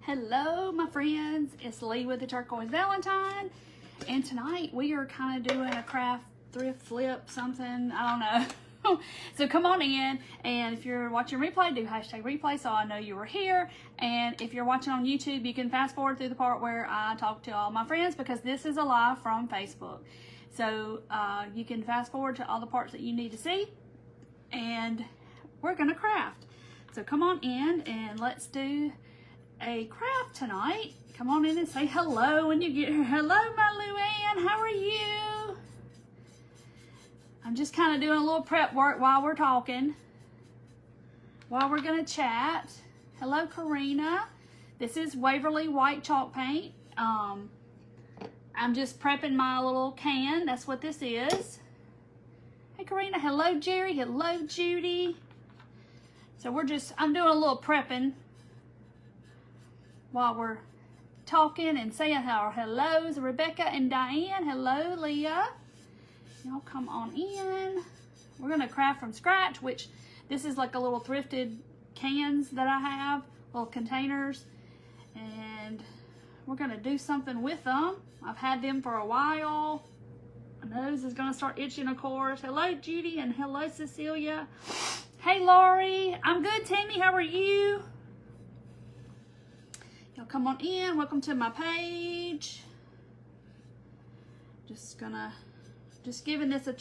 Hello, my friends. It's Lee with the Turquoise Valentine, and tonight we are kind of doing a craft thrift flip something. I don't know. So come on in, and if you're watching replay, do hashtag replay so I know you were here. And if you're watching on YouTube, you can fast forward through the part where I talk to all my friends because this is a live from Facebook. So you can fast forward to all the parts that you need to see, and we're gonna craft. So come on in and let's do a craft tonight. Come on in and say hello when you get here. Hello, my Luann, how are you? I'm just kind of doing a little prep work while we're talking, while we're gonna chat. Hello, Karina. This is Waverly white chalk paint. I'm just prepping my little can. That's what this is. Hey, Karina. Hello, Jerry. Hello, Judy. So I'm doing a little prepping while we're talking and saying our hellos. Rebecca and Diane. Hello, Leah. Y'all come on in. We're gonna craft from scratch, which this is like a little thrifted cans that I have, little containers, and we're gonna do something with them. I've had them for a while. My nose is gonna start itching, of course. Hello, Judy, and hello, Cecilia. Hey, Laurie. I'm good, Tammy. How are you? Y'all come on in. Welcome to my page. Just giving this a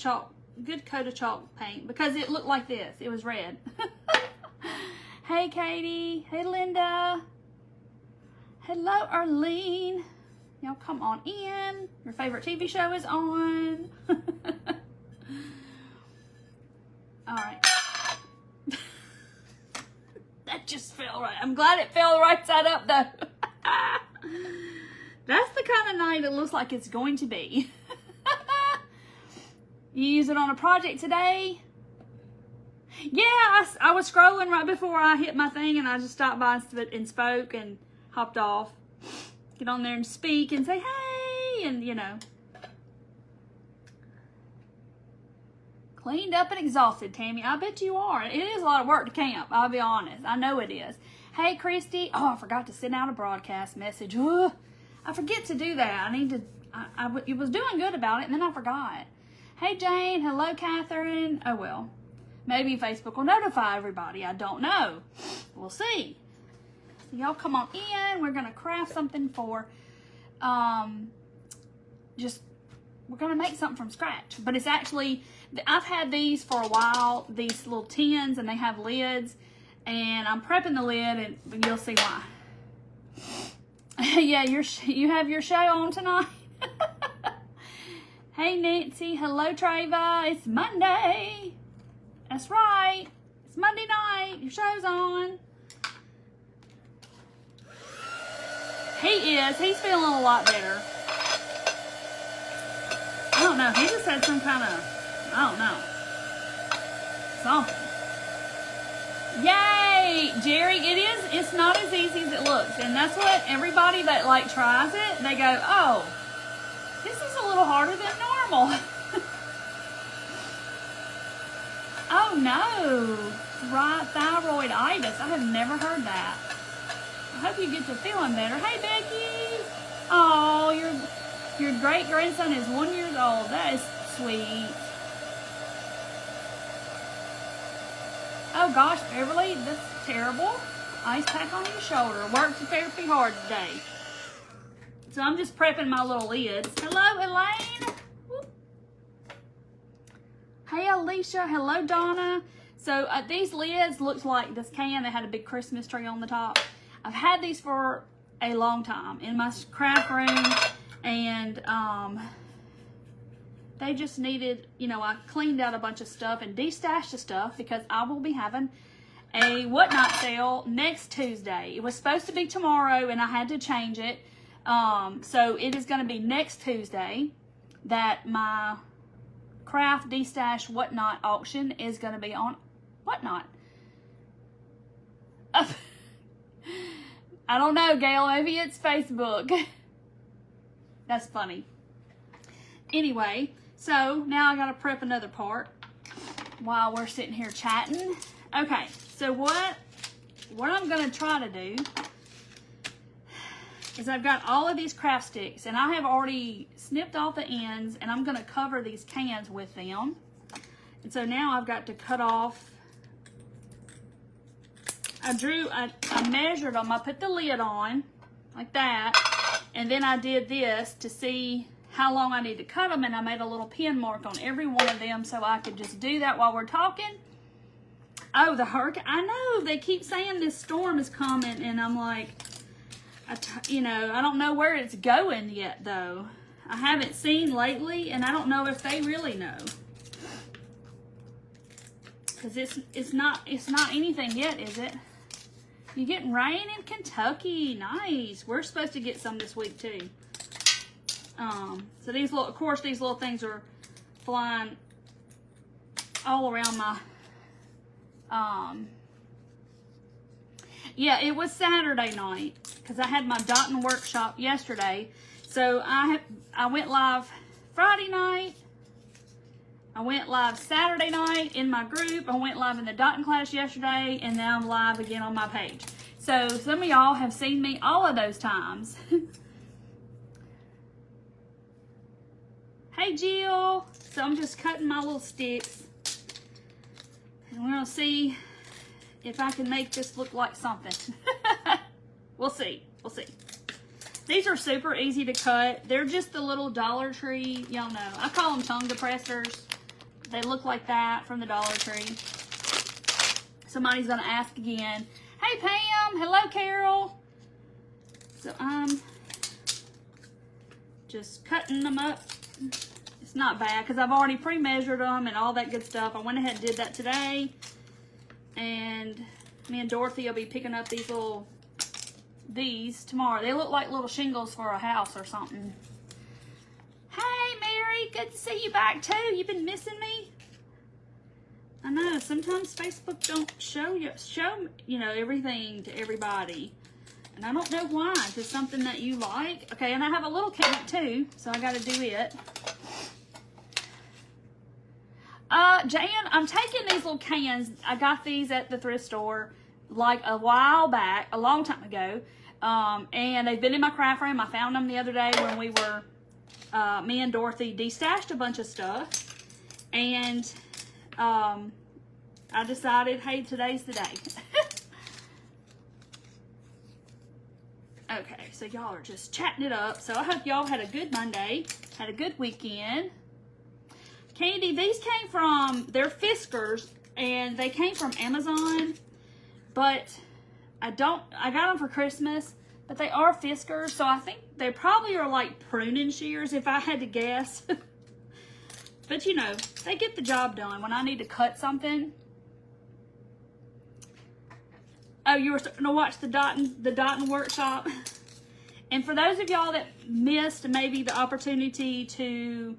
good coat of chalk paint because it looked like this. It was red. Hey, Katie. Hey, Linda. Hello, Arlene. Y'all come on in. Your favorite TV show is on. All right. That just fell right. I'm glad it fell right side up though. That's the kind of night it looks like it's going to be. You use it on a project today? Yeah, I was scrolling right before I hit my thing and I just stopped by and spoke and hopped off. Get on there and speak and say, hey, and you know. Cleaned up and exhausted, Tammy. I bet you are. It is a lot of work to camp, I'll be honest. I know it is. Hey, Christy. Oh, I forgot to send out a broadcast message. Ugh, I forget to do that. I was doing good about it, and then I forgot. Hey, Jane. Hello, Catherine. Oh, well. Maybe Facebook will notify everybody. I don't know. We'll see. So y'all come on in. We're going to craft something for, we're going to make something from scratch. But it's actually, I've had these for a while, these little tins, and they have lids. And I'm prepping the lid, and you'll see why. Yeah, you have your show on tonight. Hey, Nancy. Hello, Treva. It's Monday. That's right. It's Monday night. Your show's on. He is. He's feeling a lot better. I don't know. He just had some kind of, I don't know, something. Yay, Jerry. It's not as easy as it looks. And that's what everybody that like tries it, they go, oh, this is a little harder than normal. Oh no, right, thyroiditis. I have never heard that. I hope you get to feeling better. Hey, Becky. Oh, your great grandson is 1 year old. That is sweet. Oh gosh, Beverly, that's terrible. Ice pack on your shoulder. Worked therapy hard today. So I'm just prepping my little lids. Hello, Elaine. Whoop. Hey, Alicia. Hello, Donna. So these lids looked like this can that had a big Christmas tree on the top. I've had these for a long time in my craft room, and they just needed, you know, I cleaned out a bunch of stuff and destashed the stuff because I will be having a whatnot sale next Tuesday. It was supposed to be tomorrow and I had to change it. So it is going to be next Tuesday that my craft destash whatnot auction is going to be on whatnot. I don't know, Gail. Maybe it's Facebook. That's funny. Anyway, so now I got to prep another part while we're sitting here chatting. Okay, so what I'm going to try to do is I've got all of these craft sticks, and I have already snipped off the ends, and I'm going to cover these cans with them. And so now I've got to cut off. I measured them. I put the lid on like that, and then I did this to see how long I need to cut them, and I made a little pin mark on every one of them so I could just do that while we're talking. Oh, the hurricane. I know they keep saying this storm is coming, and I'm like, you know, I don't know where it's going yet, though. I haven't seen lately, and I don't know if they really know. Because it's not anything yet, is it? You getting rain in Kentucky? Nice. We're supposed to get some this week too. So these little, of course, these little things are flying all around my. Yeah, it was Saturday night because I had my dotting workshop yesterday. So I went live Friday night. I went live Saturday night in my group. I went live in the dotting class yesterday, and now I'm live again on my page. So some of y'all have seen me all of those times. Hey, Jill. So I'm just cutting my little sticks. And we're going to see if I can make this look like something. We'll see. We'll see. These are super easy to cut. They're just the little Dollar Tree. Y'all know. I call them tongue depressors. They look like that from the Dollar Tree. Somebody's going to ask again. Hey, Pam. Hello, Carol. So I'm just cutting them up. It's not bad because I've already pre-measured them and all that good stuff. I went ahead and did that today. And me and Dorothy will be picking up these tomorrow. They look like little shingles for a house or something. Hey, Mary, good to see you back too. You've been missing me. I know sometimes Facebook don't show you know everything to everybody, and I don't know why. If it's something that you like. Okay, and I have a little can too, so I got to do it. Jan, I'm taking these little cans. I got these at the thrift store like a while back, a long time ago. And they've been in my craft room. I found them the other day when we were, me and Dorothy destashed a bunch of stuff. And I decided, hey, today's the day. Okay, so y'all are just chatting it up. So I hope y'all had a good Monday, had a good weekend. Candy, these came from, they're Fiskars, and they came from Amazon, but I got them for Christmas, but they are Fiskars, so I think they probably are like pruning shears if I had to guess. But you know, they get the job done when I need to cut something. Oh, you were starting to watch the dotting workshop? And for those of y'all that missed maybe the opportunity to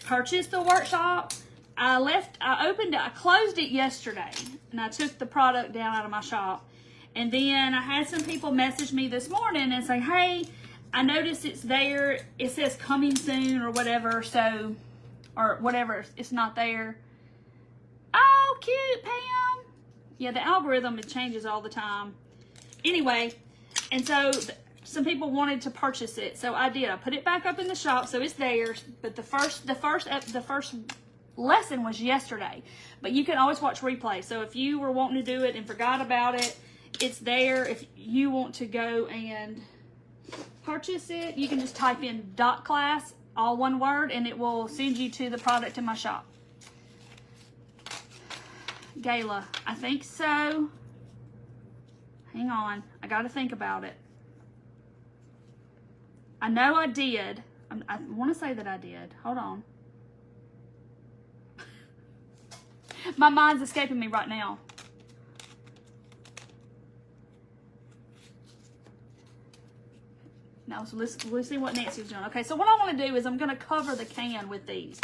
purchase the workshop, I closed it yesterday, and I took the product down out of my shop. And then I had some people message me this morning and say, hey, I noticed it's there. It says coming soon or whatever, so, or whatever, it's not there. Oh, cute, Pam. Yeah, the algorithm, it changes all the time. Anyway, and so some people wanted to purchase it, so I did. I put it back up in the shop, so it's there. But the first lesson was yesterday. But you can always watch replay. So if you were wanting to do it and forgot about it, it's there. If you want to go and purchase it, you can just type in dot class, all one word, and it will send you to the product in my shop. Gala, I think so. Hang on, I got to think about it. I know I did. I want to say that I did. Hold on. My mind's escaping me right now. Now, so let's see what Nancy's doing. Okay, so what I want to do is I'm going to cover the can with these.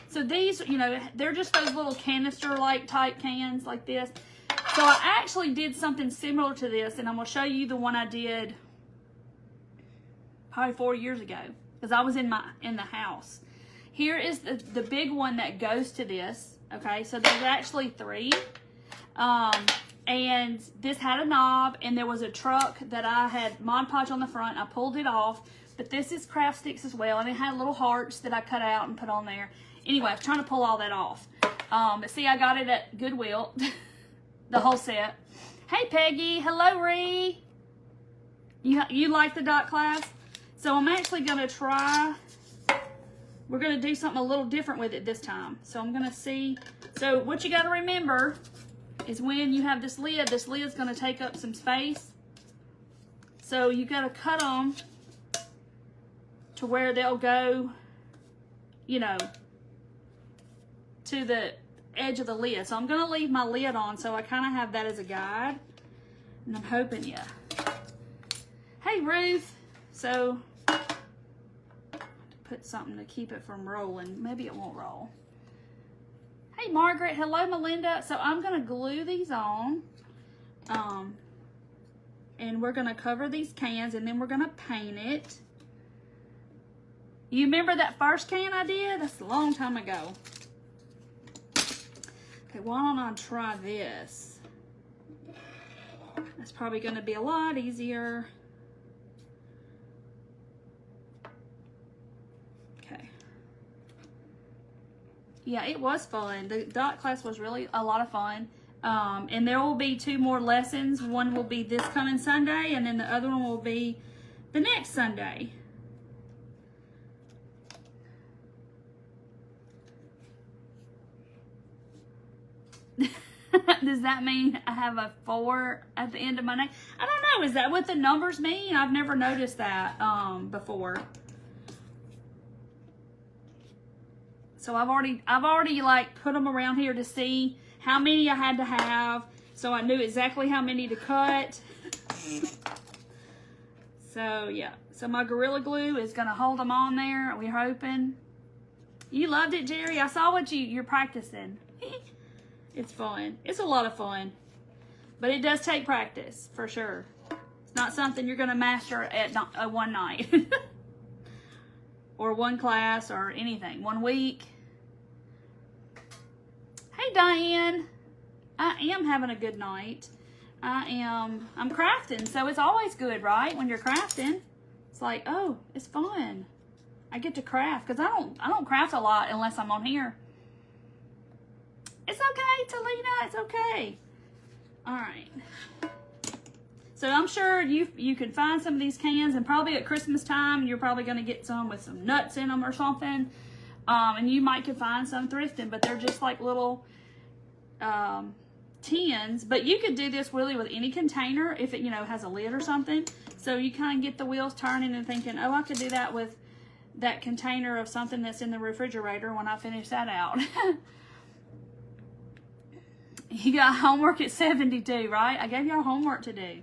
So these, you know, they're just those little canister-like type cans like this. So I actually did something similar to this, and I'm going to show you the one I did probably 4 years ago, because I was in the house. Here is the big one that goes to this. Okay, so there's actually three. And this had a knob, and there was a truck that I had Mod Podge on the front. I pulled it off, but this is craft sticks as well, and it had little hearts that I cut out and put on there. Anyway, I was trying to pull all that off. But see, I got it at Goodwill, the whole set. Hey, Peggy. Hello, Ree. You like the dot class? So I'm actually going to try, we're going to do something a little different with it this time. So I'm going to see. So what you got to remember is when you have this lid's going to take up some space. So you got to cut them to where they'll go, you know, to the edge of the lid. So I'm going to leave my lid on so I kind of have that as a guide. And I'm hoping, yeah. Hey, Ruth. So, put something to keep it from rolling. Maybe it won't roll. Hey, Margaret. Hello, Melinda. So, I'm going to glue these on. And we're going to cover these cans, and then we're going to paint it. You remember that first can I did? That's a long time ago. Okay, why don't I try this? That's probably going to be a lot easier. Okay. Yeah, it was fun. The dot class was really a lot of fun. And there will be 2 more lessons. One will be this coming Sunday, and then the other one will be the next Sunday. Does that mean I have a 4 at the end of my name? I don't know. Is that what the numbers mean? I've never noticed that before. So I've already like put them around here to see how many I had to have, so I knew exactly how many to cut. So yeah. So my Gorilla Glue is gonna hold them on there. We're hoping. You loved it, Jerry. I saw what you're practicing. It's fun. It's a lot of fun. But it does take practice, for sure. It's not something you're going to master at one night. Or one class or anything. 1 week. Hey, Diane. I am having a good night. I'm crafting, so it's always good, right? When you're crafting, it's like, oh, it's fun. I get to craft, because I don't craft a lot unless I'm on here. It's okay, Talina, it's okay. All right. So I'm sure you can find some of these cans, and probably at Christmas time, you're probably going to get some with some nuts in them or something. And you might can find some thrifted, but they're just like little tins. But you could do this really with any container if it, you know, has a lid or something. So you kind of get the wheels turning and thinking, oh, I could do that with that container of something that's in the refrigerator when I finish that out. You got homework at 72, right? I gave y'all homework to do.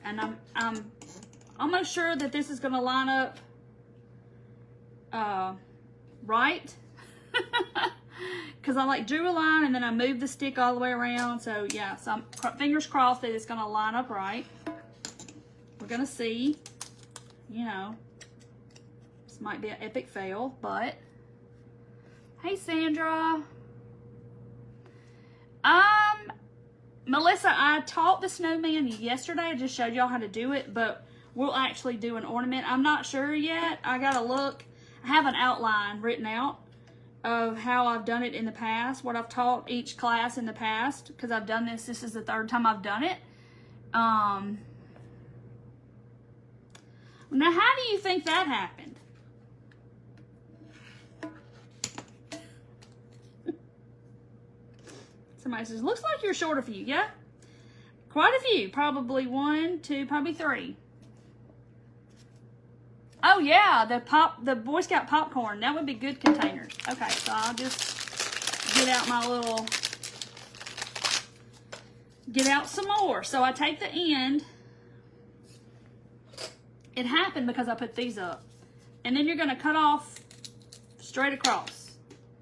And I'm almost sure that this is going to line up right. Because I like drew a line and then I moved the stick all the way around. So yeah, so I'm fingers crossed that it's going to line up right. We're going to see. You know, this might be an epic fail, but hey, Sandra. Melissa, I taught the snowman yesterday. I just showed y'all how to do it, but we'll actually do an ornament. I'm not sure yet. I gotta look. I have an outline written out of how I've done it in the past, what I've taught each class in the past, because I've done this. This is the 3rd time I've done it. Now, how do you think that happened? Somebody says, looks like you're short a few. Yeah, quite a few. Probably 1, 2, probably 3. Oh yeah, the Boy Scout popcorn. That would be good containers. Okay, so I'll just get out some more. So I take the end. It happened because I put these up. And then you're gonna cut off straight across.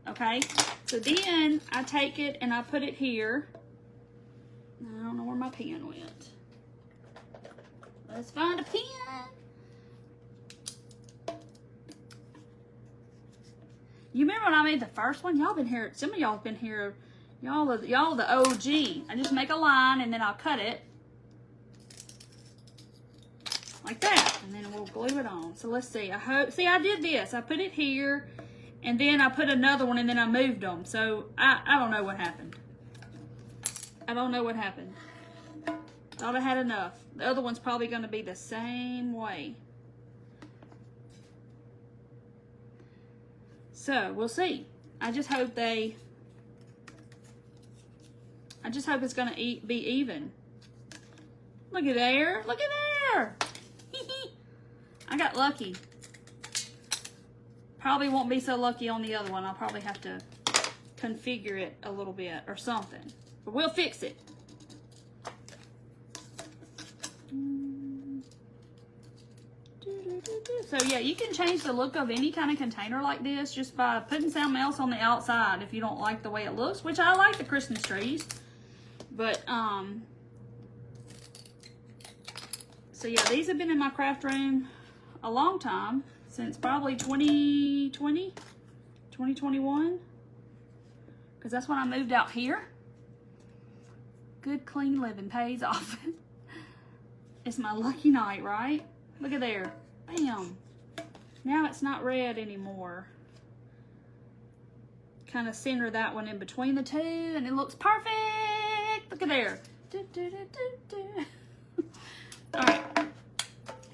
Okay? So then I take it and I put it here. I don't know where my pen went. Let's find a pen. You remember when I made the first one? Y'all been here. Some of y'all have been here. Y'all the OG. I just make a line and then I'll cut it. Like that. And then we'll glue it on. So let's see. I did this. I put it here and then I put another one and then I moved them. So I don't know what happened. I don't know what happened. Thought I had enough. The other one's probably going to be the same way. So we'll see. I just hope it's going to be even. Look at there. Look at there. I got lucky. Probably won't be so lucky on the other one. I'll probably have to configure it a little bit or something. But we'll fix it. So yeah, you can change the look of any kind of container like this just by putting something else on the outside if you don't like the way it looks, which I like the Christmas trees. But so yeah, these have been in my craft room a long time, since probably 2021, because that's when I moved out here. Good clean living pays off. It's my lucky night, right? Look at there. Bam. Now it's not red anymore. Kind of center that one in between the two and it looks perfect. Look at there. All right.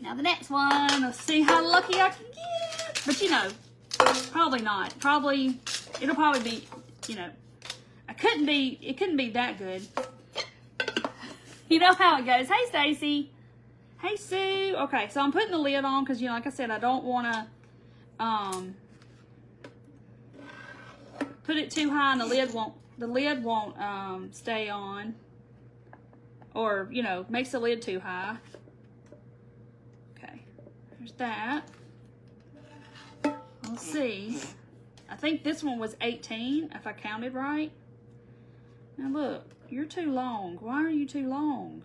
Now the next one. Let's see how lucky I can get. But you know, probably not. It'll probably be, you know, it couldn't be that good. You know how it goes. Hey, Stacy. Hey, Sue. Okay, so I'm putting the lid on because, you know, like I said, I don't want to put it too high and the lid won't stay on, or, you know, makes the lid too high. Okay, there's that. Let's see. I think this one was 18, if I counted right. Now look, you're too long. Why are you too long?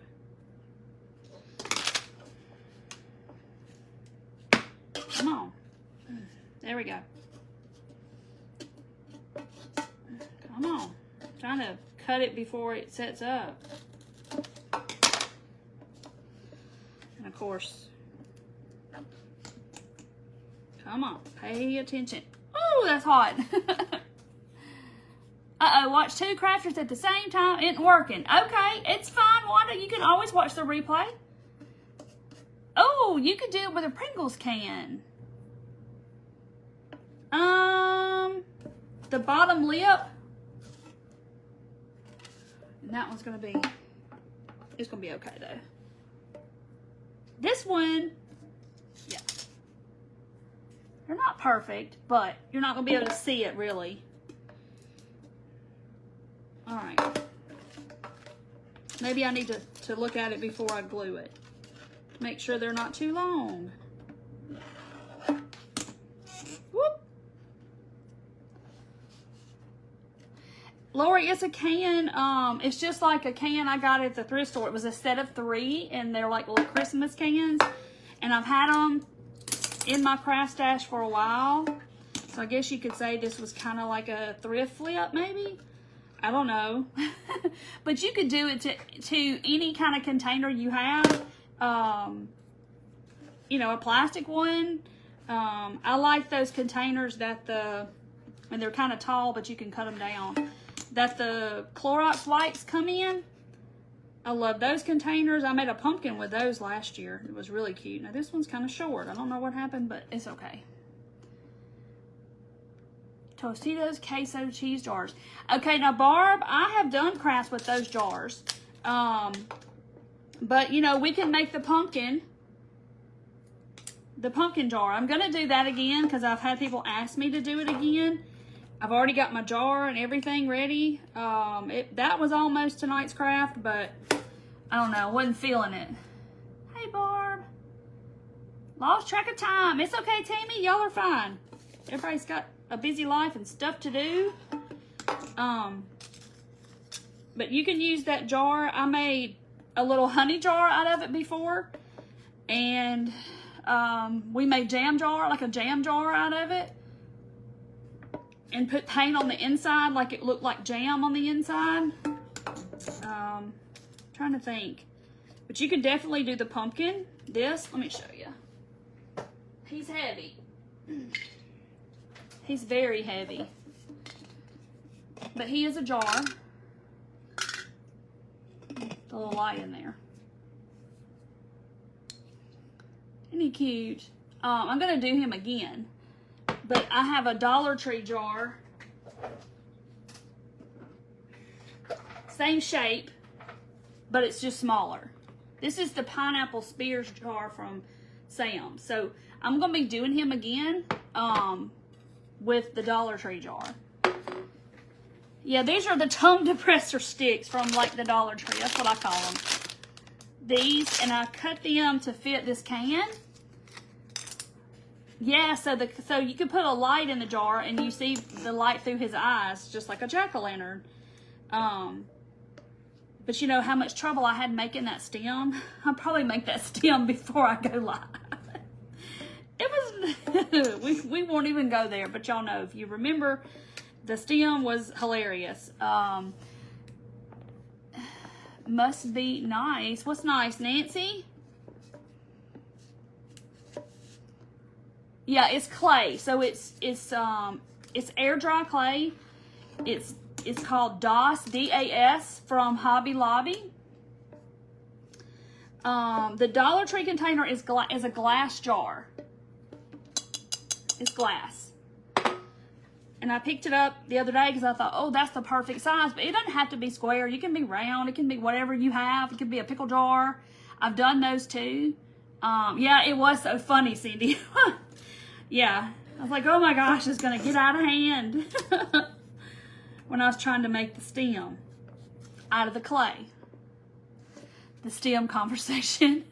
Come on. There we go. Come on. I'm trying to cut it before it sets up. And of course, come on. Pay attention. Oh, that's hot. Uh-oh, watch two crafters at the same time. It ain't working. Okay, it's fine, Wanda. You can always watch the replay. Oh, you could do it with a Pringles can. The bottom lip. And that one's gonna be, it's gonna be okay though. This one, yeah. They're not perfect, but you're not gonna be able to see it really. All right. Maybe I need to look at it before I glue it. Make sure they're not too long. Whoop. Lori, it's a can. It's just like a can I got at the thrift store. It was a set of 3, and they're like little Christmas cans. And I've had them in my craft stash for a while. So I guess you could say this was kind of like a thrift flip, maybe. I don't know. But you could do it to any kind of container you have. You know, a plastic one. I like those containers that and they're kind of tall, but you can cut them down, that the Clorox wipes come in. I love those containers. I made a pumpkin with those last year. It was really cute. Now this one's kind of short. I don't know what happened, but it's okay. Tostitos queso cheese jars. Okay, now Barb, I have done crafts with those jars. But you know, we can make the pumpkin jar. I'm gonna do that again because I've had people ask me to do it again. I've already got my jar and everything ready. That was almost tonight's craft, but I don't know, wasn't feeling it. Hey Barb. Lost track of time. It's okay, Tammy, y'all are fine. Everybody's got a busy life and stuff to do. But you can use that jar. I made a little honey jar out of it before, and we made jam jar, like a jam jar out of it. and put paint on the inside like it looked like jam on the inside. Trying to think. But you could definitely do the pumpkin. This, let me show you. He's heavy. He's very heavy. But he is a jar. A little light in there. Isn't he cute? I'm going to do him again. But I have a Dollar Tree jar. Same shape, but it's just smaller. This is the Pineapple Spears jar from Sam's. So I'm going to be doing him again with the Dollar Tree jar. Yeah, these are the tongue depressor sticks from like the Dollar Tree. That's what I call them. These, and I cut them to fit this can. Yeah, so you can put a light in the jar and you see the light through his eyes, just like a jack-o'-lantern. But you know how much trouble I had making that stem? I'll probably make that stem before I go live. It was, we won't even go there, but y'all know, if you remember, the stem was hilarious. Must be nice. What's nice, Nancy? Yeah, it's clay. So it's air dry clay. It's called DAS, D-A-S, from Hobby Lobby. The Dollar Tree container is a glass jar. It's glass. And I picked it up the other day because I thought, oh, that's the perfect size. But it doesn't have to be square. You can be round. It can be whatever you have. It could be a pickle jar. I've done those too. Yeah, it was so funny, Cindy. Yeah. I was like, oh my gosh, it's going to get out of hand. When I was trying to make the stem out of the clay. The stem conversation.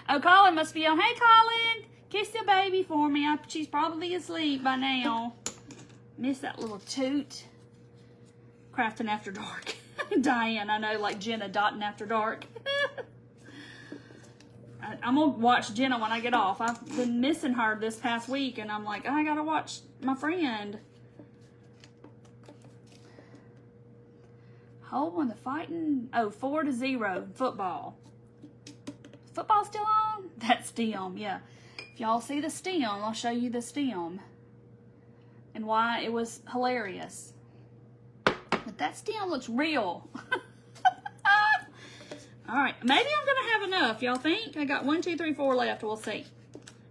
Oh, Colin must be on. Hey, Colin. Kiss the baby for me. She's probably asleep by now. Miss that little toot. Crafting After Dark. Diane, I know, like Jenna dotting After Dark. I'm going to watch Jenna when I get off. I've been missing her this past week, and I'm like, oh, I got to watch my friend. Hole in the fighting. Oh, 4-0 football. Football still on? That stem, yeah. If y'all see the stem, I'll show you the stem and why it was hilarious. But that stem looks real. All right, maybe I'm gonna have enough. Y'all think? I got 1, 2, 3, 4 left. We'll see.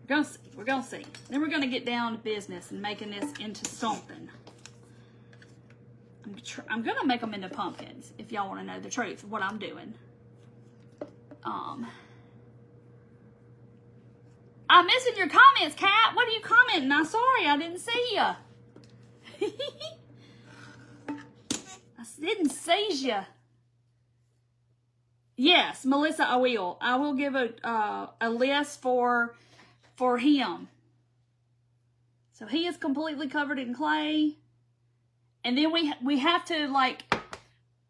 We're gonna see. Then we're gonna get down to business and making this into something. I'm gonna make them into pumpkins. If y'all want to know the truth of what I'm doing. I'm missing your comments, Kat. What are you commenting? I'm sorry, I didn't see ya. I didn't see ya. Yes, Melissa, I will. I will give a list for him. So he is completely covered in clay. And then we have to, like,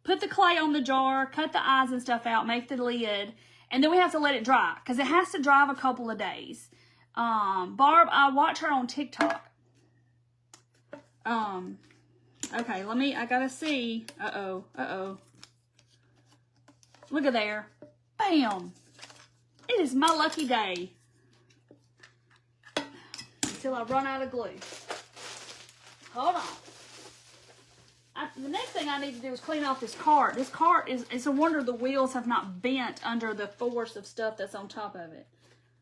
put the clay on the jar, cut the eyes and stuff out, make the lid, and then we have to let it dry because it has to dry a couple of days. Barb, I watch her on TikTok. Okay, I gotta see. Uh-oh. Look at there. Bam. It is my lucky day. Until I run out of glue. Hold on. The next thing I need to do is clean off this cart. This cart it's a wonder the wheels have not bent under the force of stuff that's on top of it.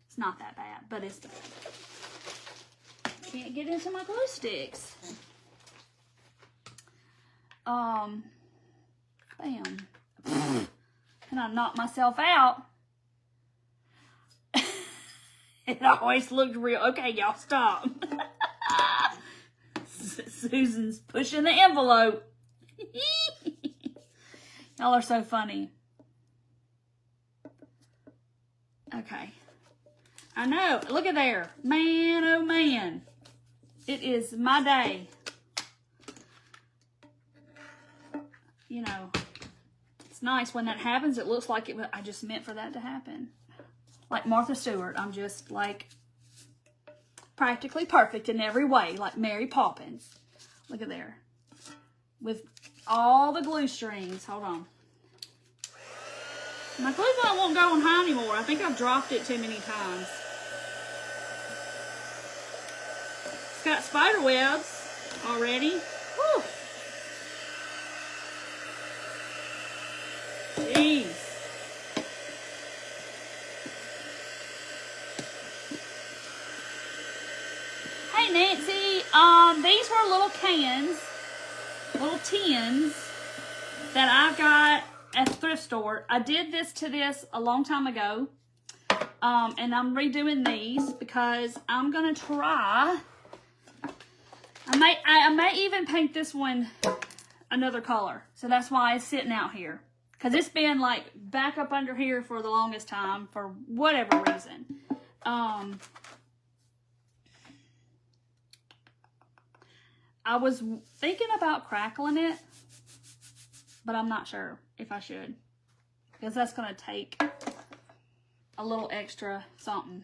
It's not that bad, but it's bad. Can't get into my glue sticks. Bam. And I knocked myself out. It always looked real. Okay, y'all, stop. Susan's pushing the envelope. Y'all are so funny. Okay. I know. Look at there. Man, oh man. It is my day. You know, it's nice when that happens. It looks like I just meant for that to happen. Like Martha Stewart. I'm just like practically perfect in every way, like Mary Poppins. Look at there. With all the glue strings. Hold on. My glue gun won't go on high anymore. I think I've dropped it too many times. It's got spider webs already. Whew. Jeez. Hey Nancy, these were little cans, little tins that I got at the thrift store. I did this a long time ago, and I'm redoing these because I'm gonna try. I may even paint this one another color, so that's why it's sitting out here, because it's been like back up under here for the longest time for whatever reason. I was thinking about crackling it, but I'm not sure if I should, because that's going to take a little extra something.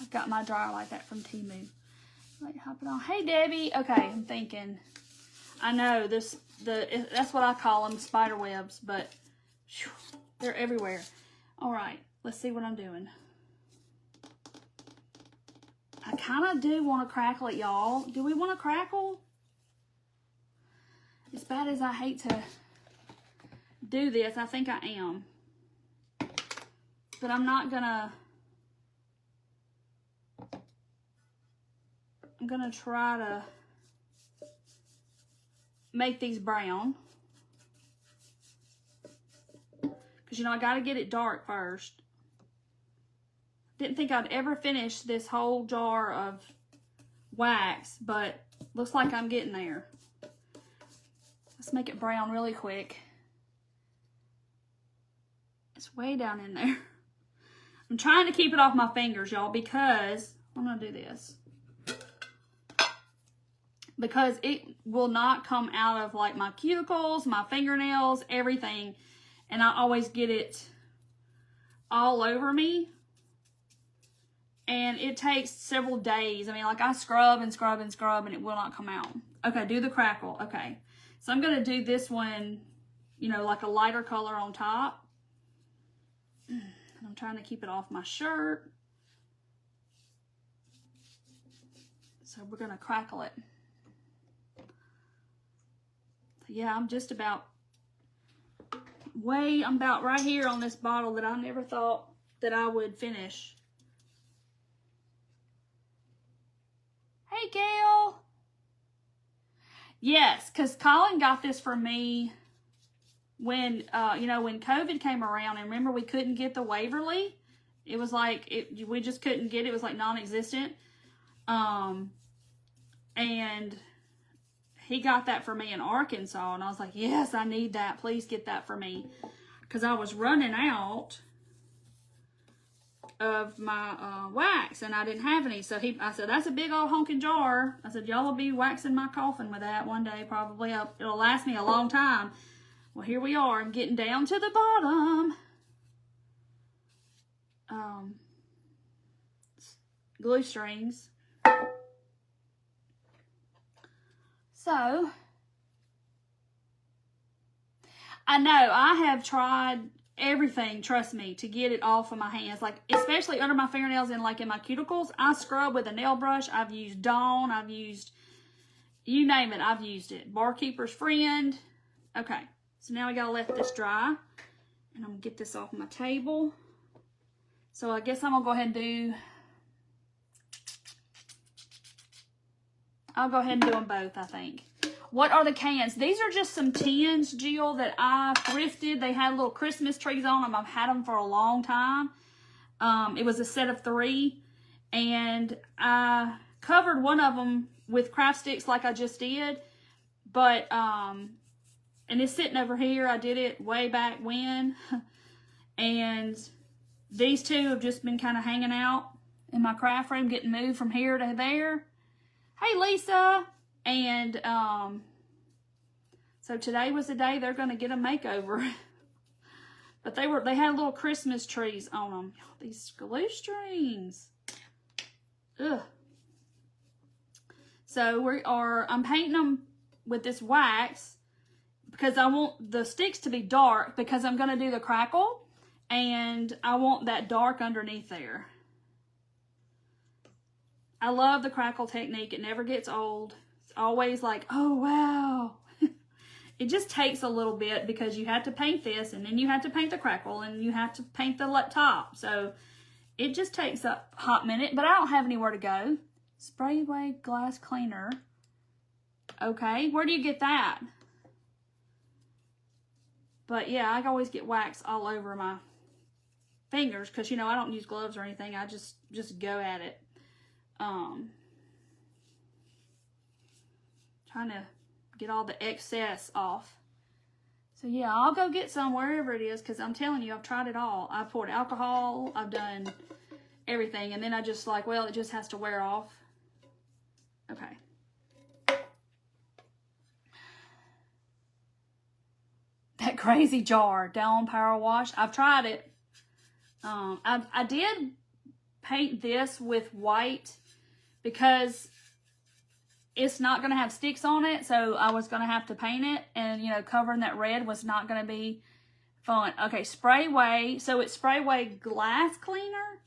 I've got my dryer like that from Temu. Let me hop it on. Hey Debbie. Okay, I'm thinking. I know that's what I call them, spider webs, but whew, they're everywhere. All right, let's see what I'm doing. I kind of do want to crackle it, y'all. Do we want to crackle? As bad as I hate to do this, I think I am. But I'm not gonna... I'm gonna try to make these brown. Because, you know, I gotta get it dark first. Didn't think I'd ever finish this whole jar of wax, but looks like I'm getting there. Let's make it brown really quick. It's way down in there. I'm trying to keep it off my fingers, y'all, because I'm gonna do this. Because it will not come out of like my cuticles, my fingernails, everything. And I always get it all over me. And it takes several days. I mean, like I scrub and scrub and scrub and it will not come out. Okay, do the crackle. Okay. So I'm going to do this one, you know, like a lighter color on top. And I'm trying to keep it off my shirt. So we're going to crackle it. So yeah, I'm just about I'm about right here on this bottle that I never thought that I would finish. Hey, Gail. Yes, because Colin got this for me when, you know, when COVID came around. And remember, we couldn't get the Waverly. It was like, we just couldn't get it. It was like non-existent. And he got that for me in Arkansas. And I was like, yes, I need that. Please get that for me. Because I was running out of my wax and I didn't have any. So I said, that's a big old honking jar. I said, y'all will be waxing my coffin with that one day probably. It'll last me a long time. Well, here we are. I'm getting down to the bottom. Glue strings. So, I know I have tried everything, trust me, to get it off of my hands, like especially under my fingernails and like in my cuticles. I scrub with a nail brush. I've used Dawn. I've used, you name it, I've used it. Barkeeper's Friend. Okay, so now we gotta let this dry, and I'm gonna get this off my table. So I guess I'm gonna go ahead and do, I'll go ahead and do them both, I think. What are the cans? These are just some tins, Jill, that I thrifted. They had little Christmas trees on them. I've had them for a long time. It was a set of 3. And I covered one of them with craft sticks like I just did. But, and it's sitting over here. I did it way back when. And these two have just been kind of hanging out in my craft room, getting moved from here to there. Hey, Lisa. And so today was the day they're going to get a makeover. But they had little Christmas trees on them. These glue strings. Ugh. So I'm painting them with this wax because I want the sticks to be dark because I'm going to do the crackle and I want that dark underneath there. I love the crackle technique. It never gets old. It's always like, oh, wow. It just takes a little bit because you have to paint this and then you have to paint the crackle and you have to paint the top. So it just takes a hot minute, but I don't have anywhere to go. Spray away glass cleaner. Okay, where do you get that? But yeah, I always get wax all over my fingers because, you know, I don't use gloves or anything. I just go at it. Trying to get all the excess off. So yeah, I'll go get some wherever it is because I'm telling you, I've tried it all. I've poured alcohol, I've done everything, and then I just like, well, it just has to wear off. Okay. That crazy jar, Down Power Wash. I've tried it. I did paint this with white because it's not going to have sticks on it, so I was going to have to paint it, and, you know, covering that red was not going to be fun. Okay, Spray Away. So it's Spray Away glass cleaner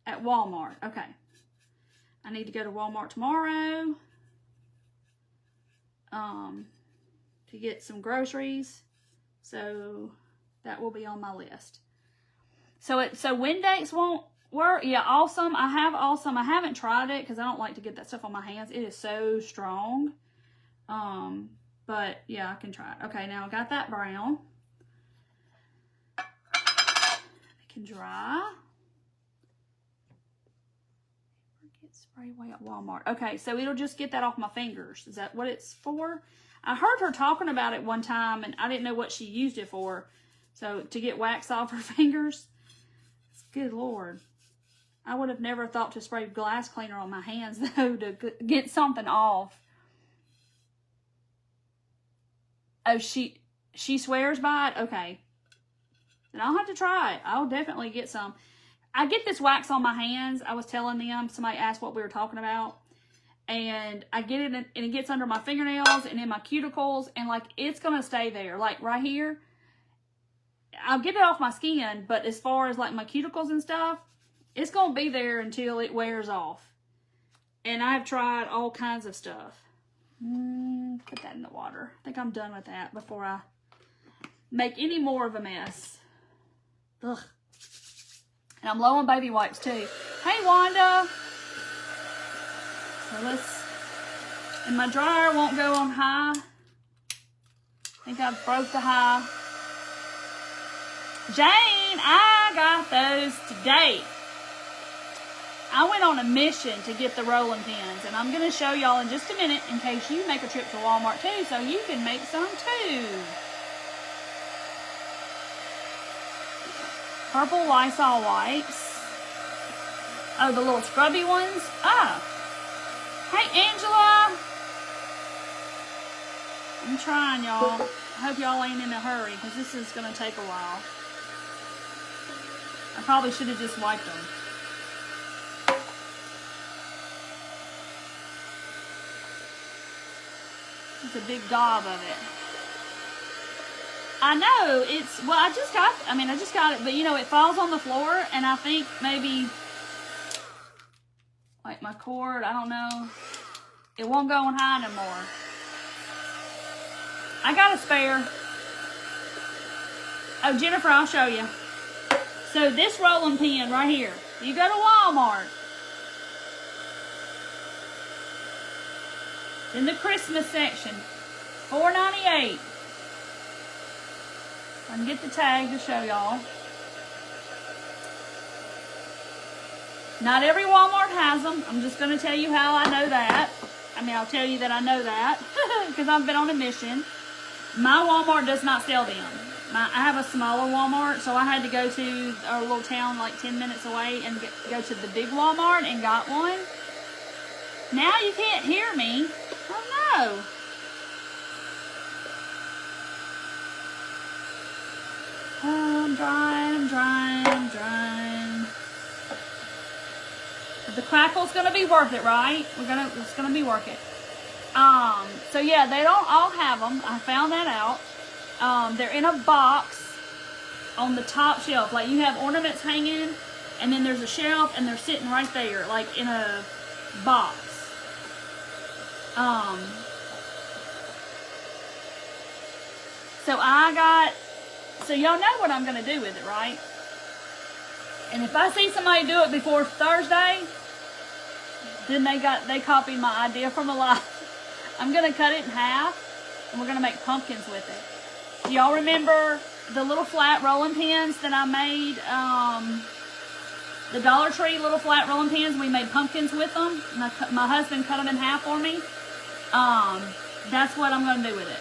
at Walmart. Okay. I need to go to Walmart tomorrow to get some groceries, so that will be on my list. So Windex won't work. Yeah, Awesome. I have Awesome. I haven't tried it because I don't like to get that stuff on my hands. It is so strong. But yeah, I can try it. Okay, now I got that brown. It can dry. Get Spray Away at Walmart. Okay, so it'll just get that off my fingers. Is that what it's for? I heard her talking about it one time, and I didn't know what she used it for. So to get wax off her fingers. Good Lord. I would have never thought to spray glass cleaner on my hands, though, to get something off. Oh, she swears by it? Okay. Then I'll have to try it. I'll definitely get some. I get this wax on my hands. I was telling them, somebody asked what we were talking about. And I get it, and it gets under my fingernails and in my cuticles. And, like, it's going to stay there. Like, right here. I'll get it off my skin, but as far as, like, my cuticles and stuff, it's going to be there until it wears off. And I've tried all kinds of stuff. Put that in the water. I think I'm done with that before I make any more of a mess. Ugh. And I'm low on baby wipes, too. Hey, Wanda. So and my dryer won't go on high. I think I broke the high. Jane, I got those today. I went on a mission to get the rolling pins, and I'm going to show y'all in just a minute in case you make a trip to Walmart too, so you can make some too. Purple Lysol wipes. Oh, the little scrubby ones? Ah. Hey, Angela. I'm trying, y'all. I hope y'all ain't in a hurry, because this is going to take a while. I probably should have just wiped them. It's a big gob of it. I know, well, I just got it, but you know, it falls on the floor, and I think maybe, like my cord, I don't know, it won't go on high no more. I got a spare. Oh, Jennifer, I'll show you. So this rolling pin right here, you go to Walmart. In the Christmas section, $4.98. I can get the tag to show y'all. Not every Walmart has them. I'm just going to tell you how I know that. I mean, I'll tell you that I know that because I've been on a mission. My Walmart does not sell them. I have a smaller Walmart, so I had to go to our little town like 10 minutes away and go to the big Walmart and got one. Now you can't hear me. Oh no. Oh, I'm drying. crackle's gonna be worth it, right? It's gonna be worth it. So yeah, they don't all have them. I found that out. They're in a box on the top shelf. Like you have ornaments hanging, and then there's a shelf, and they're sitting right there, like in a box. So y'all know what I'm gonna do with it, right? And if I see somebody do it before Thursday, then they copied my idea from a live. I'm gonna cut it in half, and we're gonna make pumpkins with it. Do y'all remember the little flat rolling pins that I made? The Dollar Tree little flat rolling pins. We made pumpkins with them. My husband cut them in half for me. That's what I'm gonna do with it.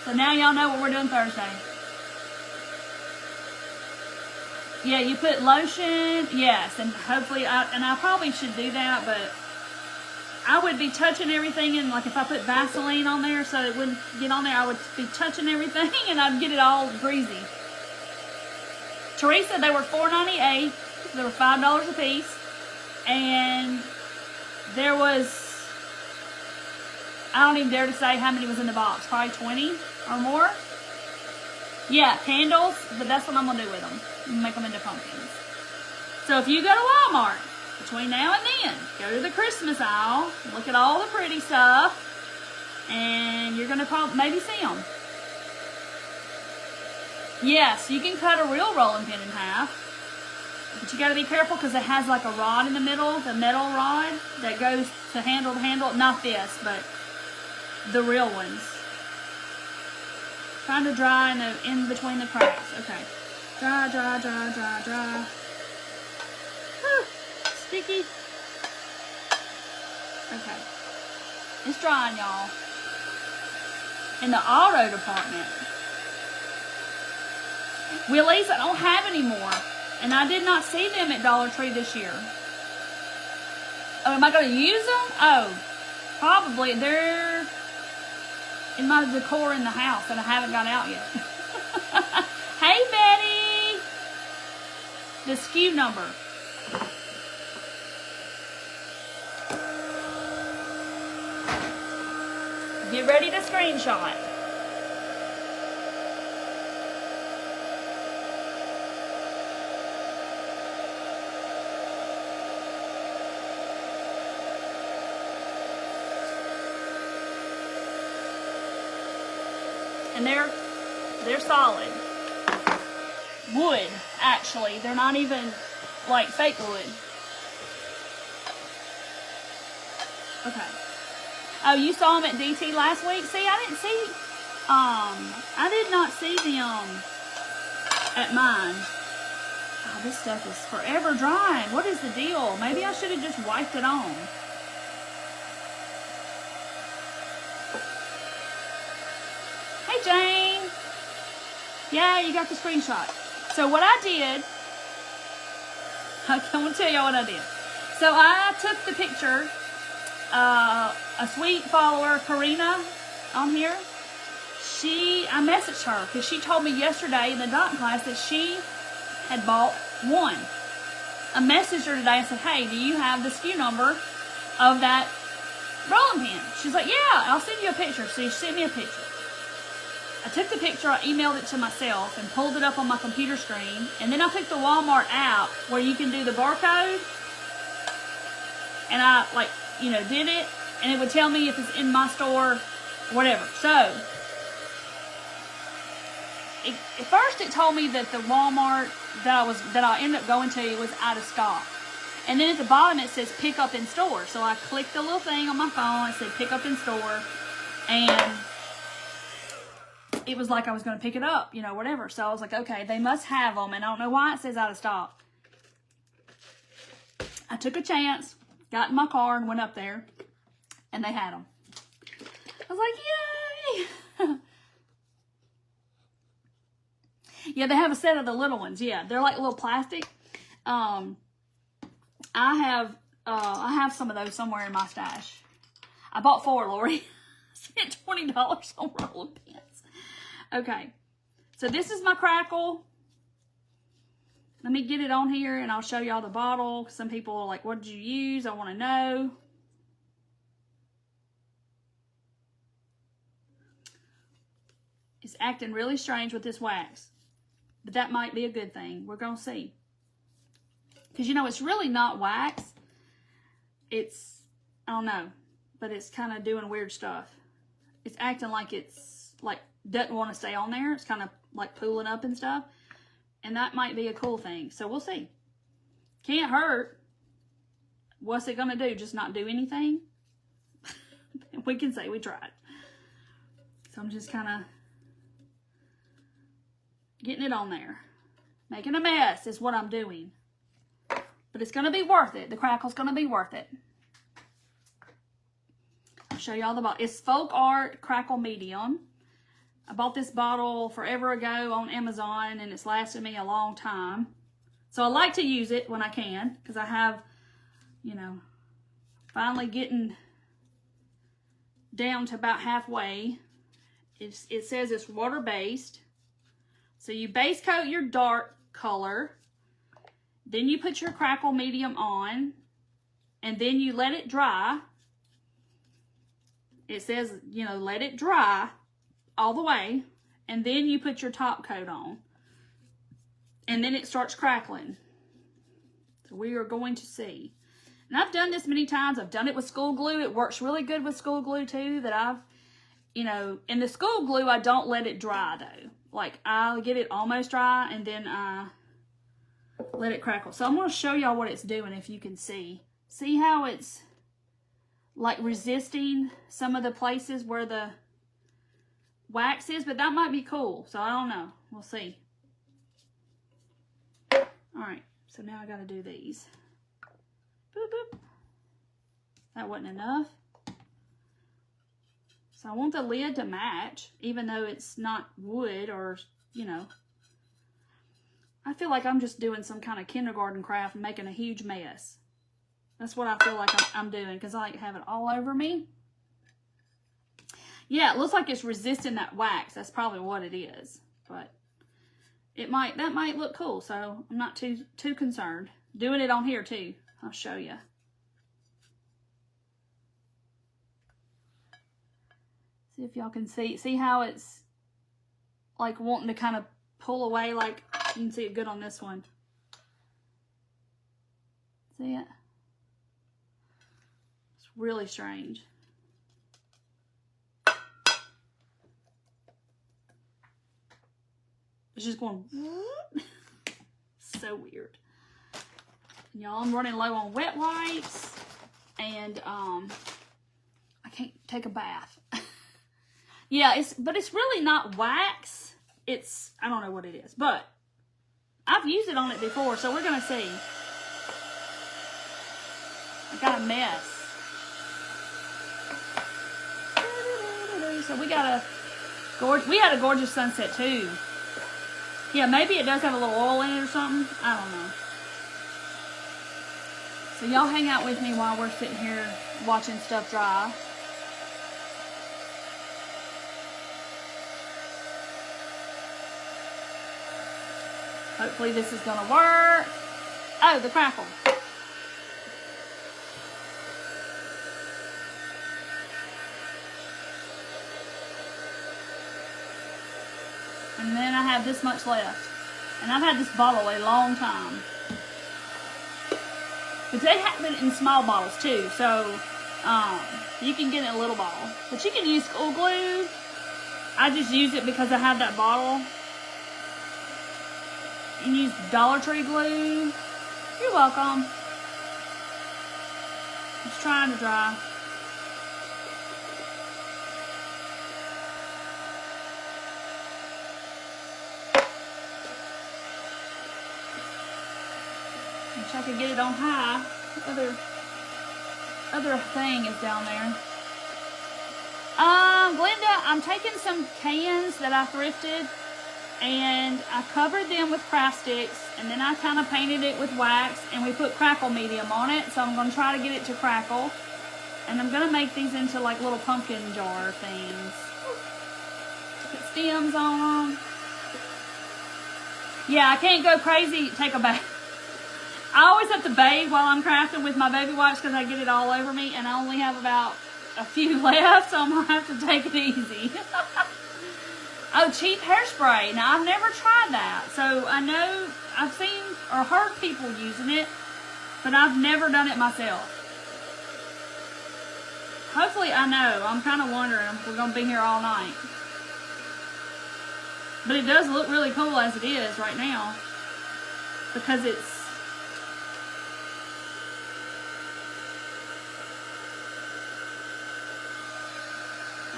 So now y'all know what we're doing Thursday. Yeah, you put lotion, yes, and hopefully, I probably should do that, but I would be touching everything, and like if I put Vaseline on there so it wouldn't get on there, I would be touching everything, and I'd get it all greasy. Teresa, they were $4.98, they were $5 a piece, and there was, I don't even dare to say how many was in the box, probably 20 or more. Yeah, candles, but that's what I'm going to do with them. Make them into pumpkins. So if you go to Walmart between now and then, go to the Christmas aisle, look at all the pretty stuff, and you're going to probably maybe see them. Yes, you can cut a real rolling pin in half, but you got to be careful because it has like a rod in the middle, the metal rod that goes to handle the handle. Not this, but the real ones. Trying to dry in between the cracks. Okay. Dry, dry, dry, dry, dry. Whew. Sticky. Okay. It's drying, y'all. In the auto department. Willies, I don't have anymore. And I did not see them at Dollar Tree this year. Oh, am I going to use them? Oh, probably. They're in my decor in the house that I haven't got out yet. Hey, Betty. The SKU number. Get ready to screenshot. And they're solid. Wood, actually. They're not even like fake wood. Okay. Oh, you saw them at DT last week? See, I did not see them at mine. Oh, this stuff is forever drying. What is the deal? Maybe I should have just wiped it on. Hey, Jane. Yeah, you got the screenshot. So what I did, I'm going to tell y'all what I did. So I took the picture, a sweet follower, Karina, on here. I messaged her because she told me yesterday in the dot class that she had bought one. I messaged her today and said, hey, do you have the SKU number of that rolling pin? She's like, yeah, I'll send you a picture. So she sent me a picture. I took the picture, I emailed it to myself and pulled it up on my computer screen. And then I took the Walmart app where you can do the barcode. And I, did it. And it would tell me if it's in my store or whatever. So, at first it told me that the Walmart that I ended up going to was out of stock. And then at the bottom it says pick up in store. So I clicked the little thing on my phone. It said pick up in store. And it was like I was going to pick it up, whatever. So I was like, okay, they must have them. And I don't know why it says out of stock. I took a chance, got in my car and went up there. And they had them. I was like, yay! Yeah, they have a set of the little ones. Yeah, they're like little plastic. I have some of those somewhere in my stash. I bought 4, Lori. Spent $20 on rolling pins. Okay, so this is my crackle. Let me get it on here and I'll show y'all the bottle. Some people are like, what did you use? I want to know. It's acting really strange with this wax. But that might be a good thing. We're going to see. Because, you know, it's really not wax. It's, I don't know. But it's kind of doing weird stuff. It's acting like it's, like, doesn't want to stay on there. It's kind of, like, pooling up and stuff. And that might be a cool thing. So, we'll see. Can't hurt. What's it going to do? Just not do anything? We can say we tried. So, I'm just kind of getting it on there. Making a mess is what I'm doing. But it's going to be worth it. The crackle's going to be worth it. I'll show y'all the bottle. It's Folk Art Crackle Medium. I bought this bottle forever ago on Amazon, and it's lasted me a long time. So I like to use it when I can, because I have, you know, finally getting down to about halfway. It says it's water-based. So you base coat your dark color. Then you put your crackle medium on. And then you let it dry. It says, you know, let it dry all the way. And then you put your top coat on. And then it starts crackling. So we are going to see. And I've done this many times. I've done it with school glue. It works really good with school glue too. That I've, you know, in the school glue, I don't let it dry though. Like, I'll get it almost dry and then I let it crackle. So I'm going to show y'all what it's doing if you can see. See how it's like resisting some of the places where the wax is, but that might be cool. So I don't know. We'll see. Alright, so now I got to do these. Boop, boop. That wasn't enough. So I want the lid to match, even though it's not wood or, you know. I feel like I'm just doing some kind of kindergarten craft and making a huge mess. That's what I feel like I'm doing, because I like have it all over me. Yeah, it looks like it's resisting that wax. That's probably what it is. But that might look cool, so I'm not too concerned. Doing it on here too. I'll show you. See if y'all can see how it's like wanting to kind of pull away. Like you can see it good on this one. See it? It's really strange. It's just going so weird. Y'all, I'm running low on wet wipes and I can't take a bath. Yeah, but it's really not wax. It's, I don't know what it is, but I've used it on it before, so we're going to see. I got a mess. So we had a gorgeous sunset too. Yeah, maybe it does have a little oil in it or something. I don't know. So y'all hang out with me while we're sitting here watching stuff dry. Hopefully this is going to work. Oh, the crackle. And then I have this much left. And I've had this bottle a long time. But they have it in small bottles too. So you can get it in a little bottle. But you can use school glue. I just use it because I have that bottle. You can use Dollar Tree glue. You're welcome. Just trying to dry. Wish I could get it on high. Other thing is down there. Glenda, I'm taking some cans that I thrifted and I covered them with craft sticks and then I kind of painted it with wax and we put crackle medium on it. So I'm going to try to get it to crackle. And I'm going to make these into like little pumpkin jar things. Put stems on them. Yeah, I can't go crazy, take a bath. I always have to bathe while I'm crafting with my baby wipes because I get it all over me, and I only have about a few left, so I'm going to have to take it easy. Oh, cheap hairspray. Now, I've never tried that, so I know I've seen or heard people using it, but I've never done it myself. Hopefully, I know. I'm kind of wondering if we're going to be here all night. But it does look really cool as it is right now, because it's,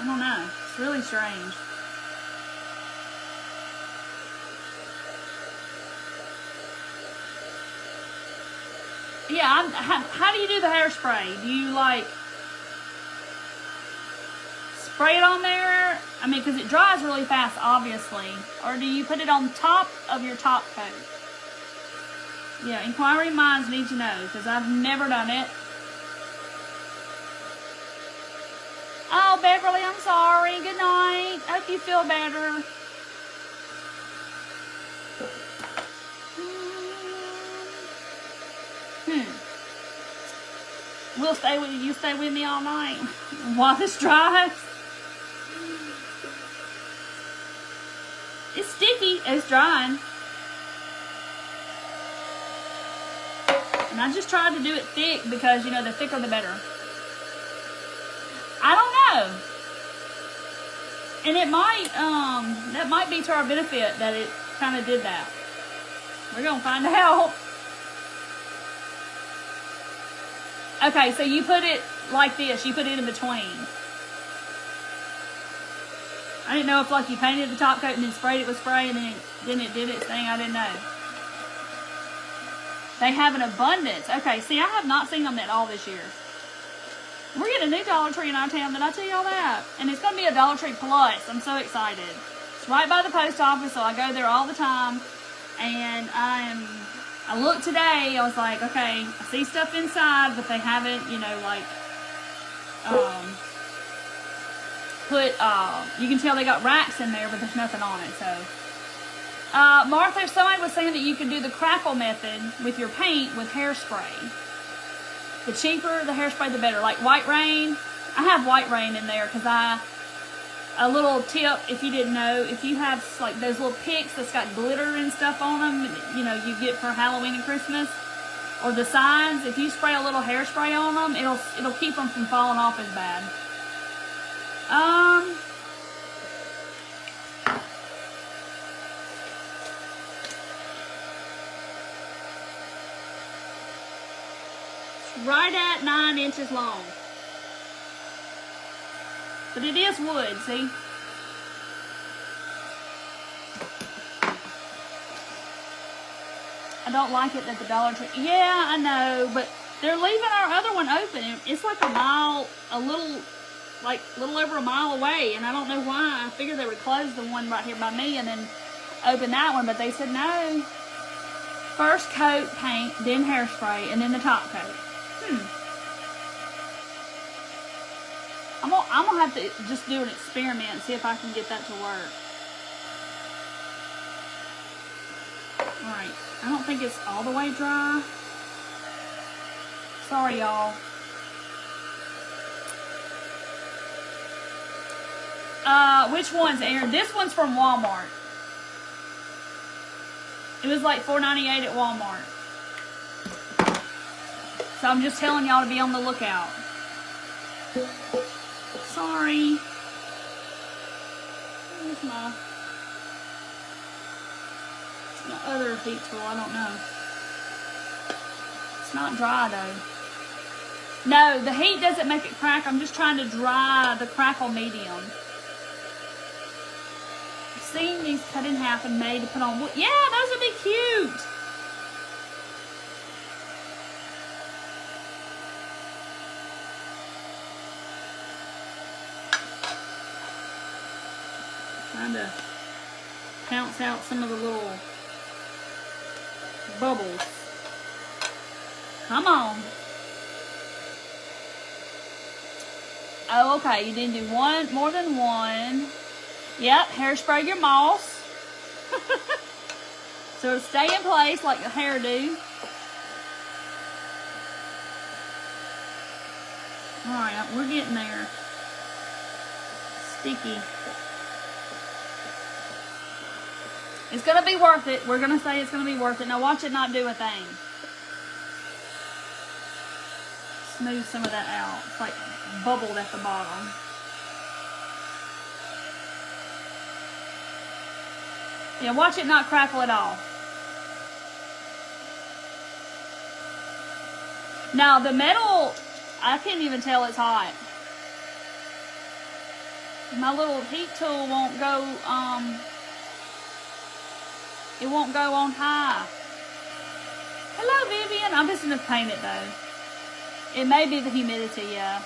I don't know, it's really strange. Yeah, how do you do the hairspray? Do you like spray it on there? I mean, because it dries really fast, obviously. Or do you put it on top of your top coat? Yeah, inquiring minds need to know, because I've never done it. Oh, Beverly, I'm sorry. Good night. Hope you feel better. We'll stay with you. You stay with me all night while this dries. It's sticky. It's drying. And I just tried to do it thick because, you know, the thicker the better. I don't know. And it might, that might be to our benefit that it kind of did that. We're going to find out. Okay, so you put it like this. You put it in between. I didn't know if like you painted the top coat and then sprayed it with spray and then it did its thing. I didn't know. They have an abundance. Okay, see, I have not seen them at all this year. We're getting a new Dollar Tree in our town. Did I tell y'all that? And it's going to be a Dollar Tree Plus. I'm so excited. It's right by the post office, so I go there all the time. And I looked today, I was like, okay, I see stuff inside, but they haven't, you know, like, you can tell they got racks in there, but there's nothing on it, so. Martha, somebody was saying that you can do the crackle method with your paint with hairspray. The cheaper the hairspray, the better. Like White Rain, I have White Rain in there because a little tip, if you didn't know, if you have like those little picks that's got glitter and stuff on them, you know, you get for Halloween and Christmas, or the signs, if you spray a little hairspray on them, it'll keep them from falling off as bad. It's right at 9 inches long. But it is wood, see? I don't like it that the Dollar Tree... Yeah, I know, but they're leaving our other one open. It's like a little over a mile away, and I don't know why. I figured they would close the one right here by me and then open that one, but they said no. First coat paint, then hairspray, and then the top coat. I'm gonna have to just do an experiment and see if I can get that to work. Alright, I don't think it's all the way dry. Sorry, y'all. Which one's Aaron? This one's from Walmart. It was like $4.98 at Walmart. So I'm just telling y'all to be on the lookout. Sorry. Where's my other heat tool? I don't know. It's not dry though. No, the heat doesn't make it crack. I'm just trying to dry the crackle medium. I've seen these cut in half and made to put on wood. Yeah, those would be cute. Trying to pounce out some of the little bubbles. Come on. Oh, okay. You didn't do more than one. Yep, hairspray your moss. So it'll stay in place like a hairdo. Alright, we're getting there. Sticky. It's going to be worth it. We're going to say it's going to be worth it. Now watch it not do a thing. Smooth some of that out. It's like bubbled at the bottom. Yeah, watch it not crackle at all. Now the metal, I can't even tell it's hot. My little heat tool won't go, it won't go on high. Hello, Vivian. I'm just going to paint it though. It may be the humidity, yeah.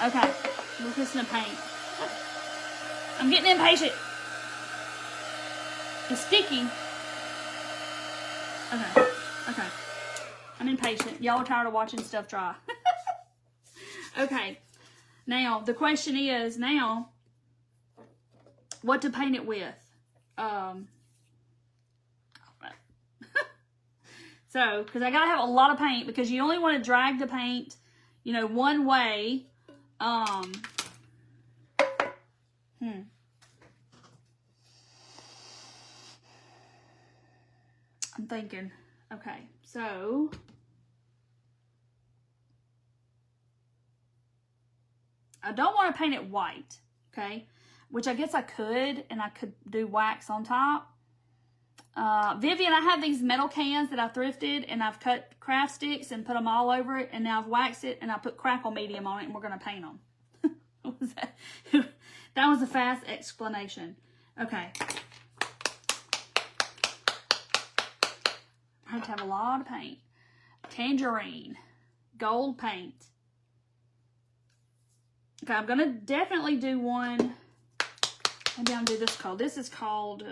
Okay, we're just going to paint. I'm getting impatient. It's sticky. Okay, okay. I'm impatient. Y'all are tired of watching stuff dry. Okay, now the question is now what to paint it with. So, because I gotta have a lot of paint because you only want to drag the paint, you know, one way. I'm thinking, okay, so I don't want to paint it white, okay, which I guess I could, and I could do wax on top. Vivian, I have these metal cans that I thrifted, and I've cut craft sticks and put them all over it, and now I've waxed it, and I put crackle medium on it, and we're going to paint them. What was that? That was a fast explanation. Okay. I have to have a lot of paint. Tangerine. Gold paint. Okay, I'm going to definitely do one. Maybe I'll do this color. This is called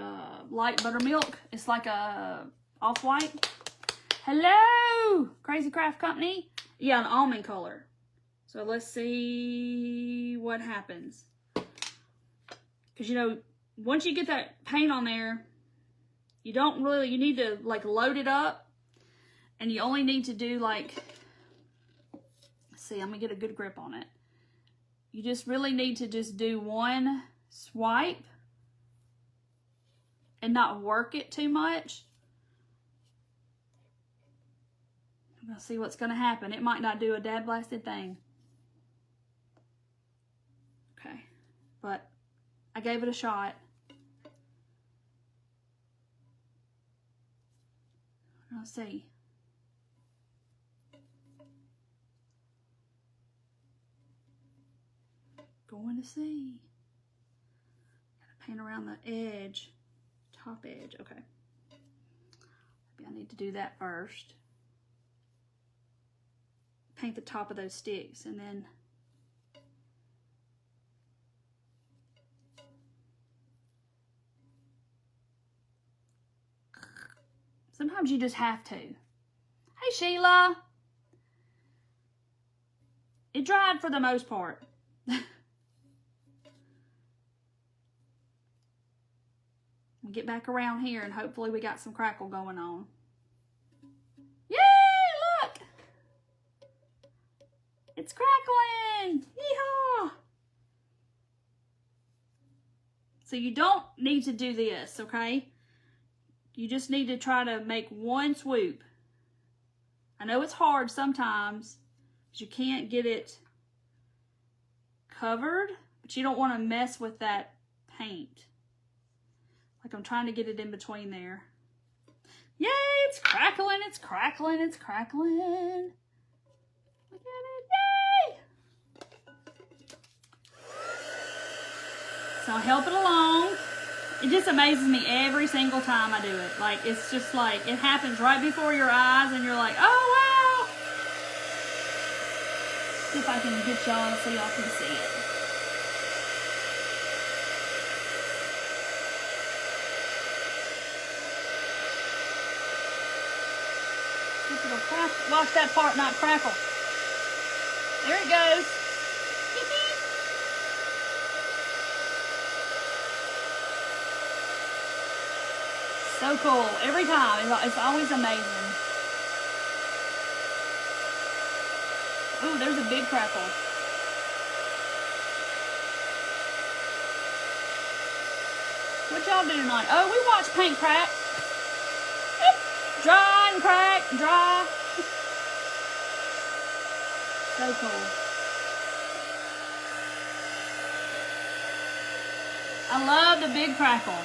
light buttermilk. It's like a off-white. Hello, Crazy Craft Company. Yeah, an almond color. So let's see what happens. Because, you know, once you get that paint on there, you don't really, you need to like load it up. And you only need to do like, let's see, I'm going to get a good grip on it. You just really need to just do one swipe and not work it too much. I'm going to see what's going to happen. It might not do a dad blasted thing. Okay, but I gave it a shot. Let's see. Going to see. Gotta paint around the edge, top edge. Okay. Maybe I need to do that first. Paint the top of those sticks and then sometimes you just have to. Hey, Sheila. It dried for the most part. We'll get back around here and hopefully we got some crackle going on. Yay, look! It's crackling! Yeehaw! So you don't need to do this, okay? You just need to try to make one swoop. I know it's hard sometimes because you can't get it covered, but you don't want to mess with that paint. Like I'm trying to get it in between there. Yay, it's crackling, it's crackling, it's crackling. Look at it, yay! So I'll help it along. It just amazes me every single time I do it. Like, it's just like, it happens right before your eyes and you're like, oh, wow. See if I can get y'all so y'all can see it. Watch that part not crackle. There it goes. So cool. Every time. It's always amazing. Ooh, there's a big crackle. What y'all do tonight? Oh, we watch paint crack. Dry and crack, dry. So cool. I love the big crackle.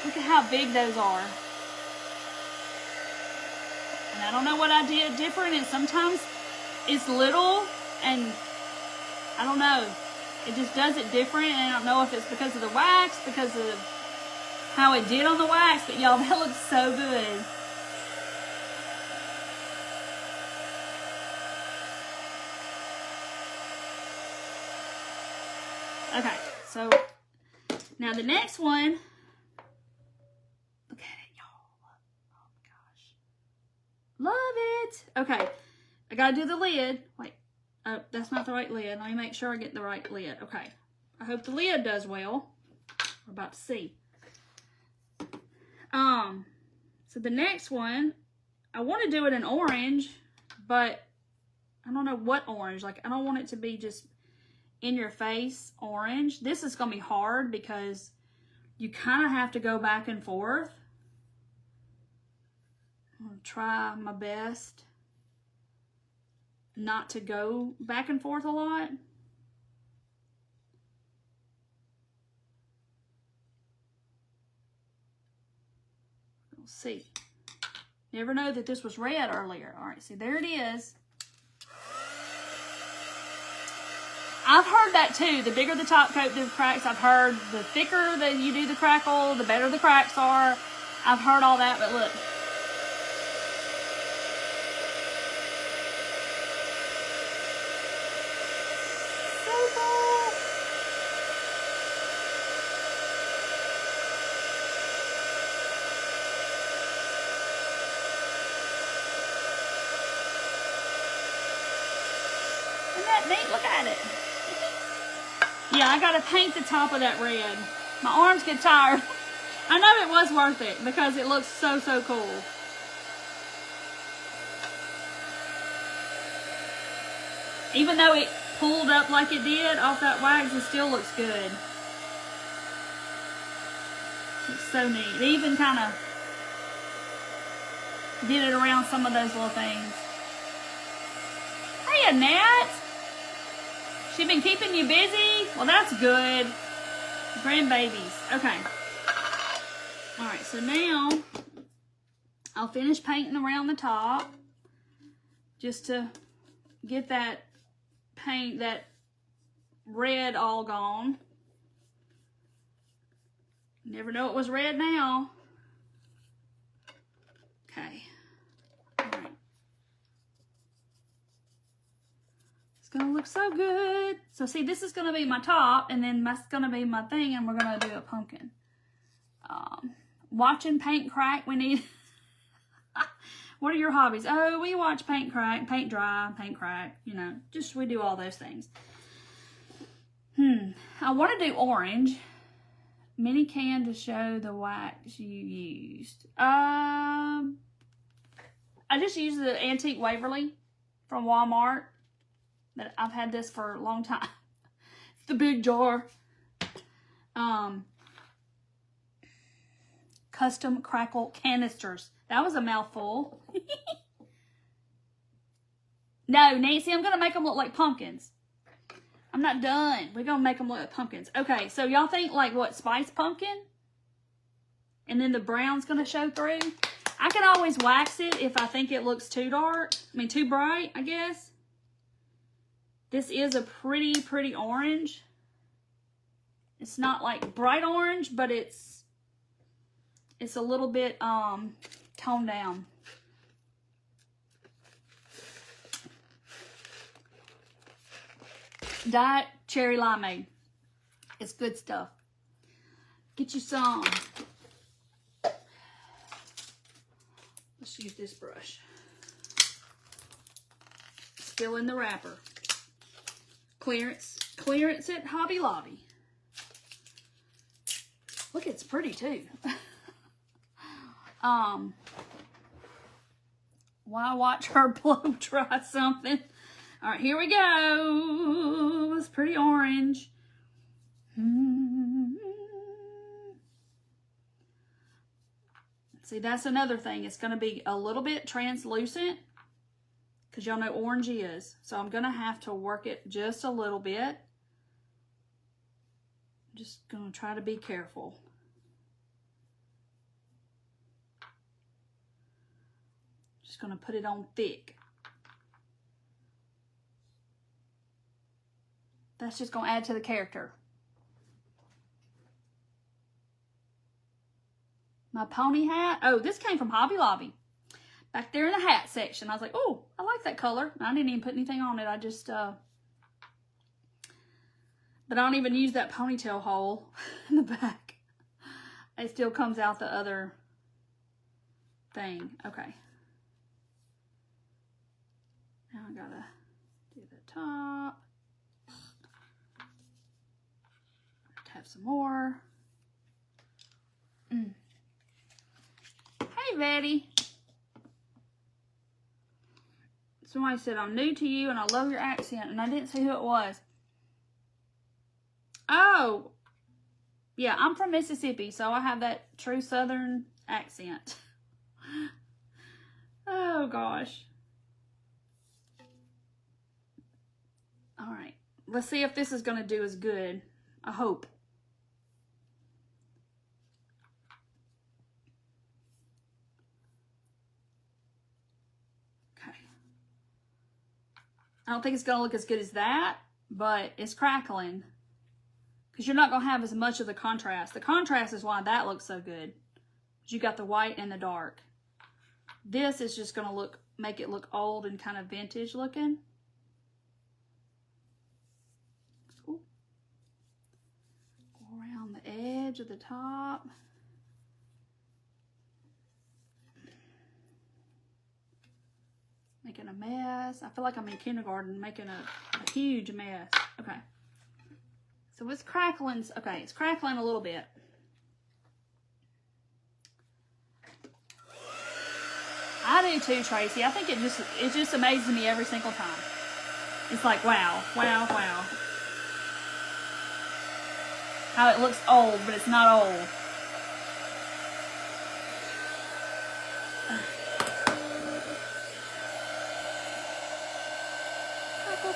Look at how big those are. And I don't know what I did different, and sometimes it's little, and I don't know. It just does it different, and I don't know if it's because of the wax, because of how it did on the wax, but y'all, that looks so good. Okay, so now the next one, look at it, y'all. Oh my gosh. Love it. Okay, I gotta do the lid. Wait, oh, that's not the right lid. Let me make sure I get the right lid. Okay, I hope the lid does well. We're about to see. So the next one, I want to do it in orange, but I don't know what orange. Like, I don't want it to be just in your face orange. This is gonna be hard because you kind of have to go back and forth. I'm gonna try my best not to go back and forth a lot. We'll see. Never know that this was red earlier. All right, see, there it is. I've heard that too. The bigger the top coat, the cracks. I've heard the thicker that you do the crackle, the better the cracks are. I've heard all that, but look. So cool. Isn't that neat? Look at it. Yeah, I gotta paint the top of that red. My arms get tired. I know it was worth it because it looks so, so cool. Even though it pulled up like it did off that wax, it still looks good. It's so neat. It even kind of did it around some of those little things. Hey, Annette. She been keeping you busy? Well, that's good. Grandbabies. Okay. All right, so now I'll finish painting around the top just to get that paint, that red all gone. Never know it was red now. Okay. All right. It's gonna look so good. So see, this is gonna be my top, and then that's gonna be my thing, and we're gonna do a pumpkin. Watching paint crack, we need. What are your hobbies? Oh, we watch paint crack, paint dry, paint crack, you know, just we do all those things. I want to do orange. Mini can to show the wax you used. I just used the Antique Waverly from Walmart. That I've had this for a long time. It's the big jar. Custom crackle canisters. That was a mouthful. No, Nancy, I'm going to make them look like pumpkins. I'm not done. We're going to make them look like pumpkins. Okay, so y'all think like what, spice pumpkin? And then the brown's going to show through? I can always wax it if I think it looks too dark. I mean, too bright, I guess. This is a pretty orange. It's not like bright orange, but it's a little bit toned down. Diet cherry limeade. It's good stuff. Get you some. Let's Let's use this brush. Still in the wrapper. Clearance at Hobby Lobby. Look, it's pretty too. Why watch her blow dry something? All right, here we go. It's pretty orange. See, that's another thing. It's going to be a little bit translucent because y'all know orange is. So I'm going to have to work it just a little bit. Just going to try to be careful. Just going to put it on thick. That's just going to add to the character. My pony hat. Oh, this came from Hobby Lobby. Back there in the hat section. I was like, oh, I like that color. I didn't even put anything on it. I just, but I don't even use that ponytail hole in the back. It still comes out the other thing. Okay. Now I gotta do the top. Tap some more. Hey, Betty. Somebody said, I'm new to you and I love your accent, and I didn't see who it was. Oh, yeah, I'm from Mississippi, so I have that true Southern accent. Oh, gosh. All right, let's see if this is going to do as good. I hope. Okay. I don't think it's going to look as good as that, but it's crackling. Because you're not going to have as much of the contrast. The contrast is why that looks so good. You got the white and the dark. This is just going to make it look old and kind of vintage looking. Ooh. Go around the edge of the top. Making a mess. I feel like I'm in kindergarten making a huge mess. Okay. So it's crackling. Okay, it's crackling a little bit. I do too, Tracy. I think it just amazes me every single time. It's like, wow, wow, wow. How it looks old, but it's not old.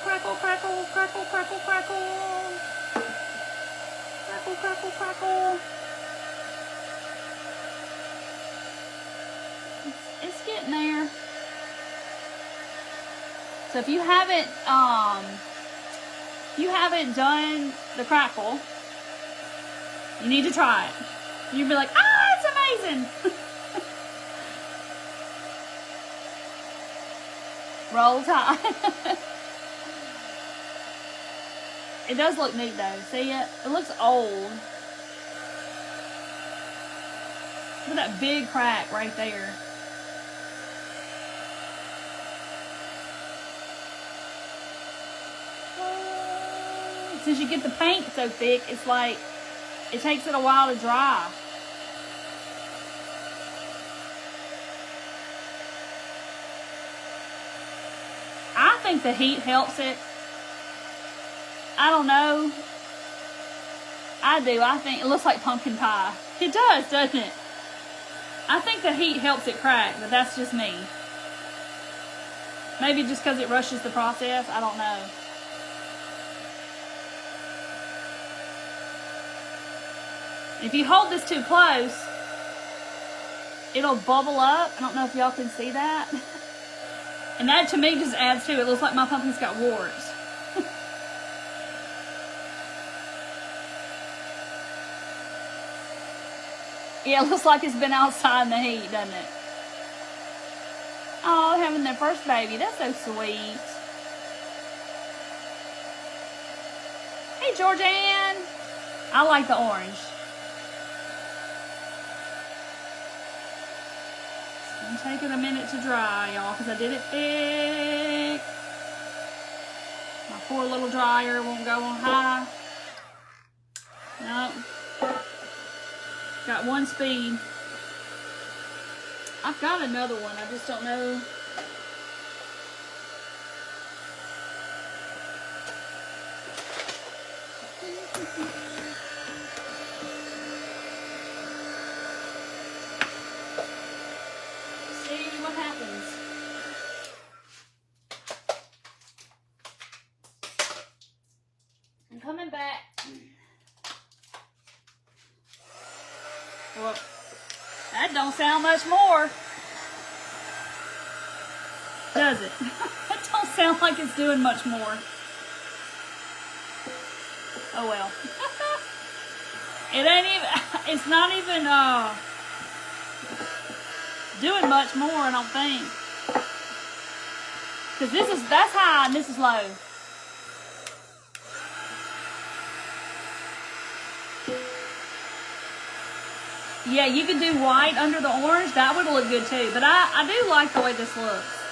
Crackle, crackle, crackle, crackle, crackle. Crackle, crackle, crackle. It's getting there. So if you haven't done the crackle, you need to try it. You'll be like, ah, it's amazing. Roll Tide. It does look neat though. See it? It looks old. Look at that big crack right there. Since you get the paint so thick, it's like, it takes it a while to dry. I think the heat helps it. I don't know. I do. I think it looks like pumpkin pie. It does, doesn't it? I think the heat helps it crack, but that's just me. Maybe just because it rushes the process. I don't know. If you hold this too close, it'll bubble up. I don't know if y'all can see that. And that to me just adds to it. It looks like my pumpkin's got warts. Yeah, it looks like it's been outside in the heat, doesn't it? Oh, having their first baby. That's so sweet. Hey, Georgianne. I like the orange. And take it a minute to dry, y'all, because I did it thick. My poor little dryer won't go on high. Nope. Got one speed. I've got another one, I just don't know. See what happens. I'm coming back. Well, that don't sound much more, does it? That don't sound like it's doing much more. Oh well. It ain't even, it's not even doing much more, I don't think. Because that's high and this is low. Yeah, you could do white under the orange. That would look good too. But I do like the way this looks.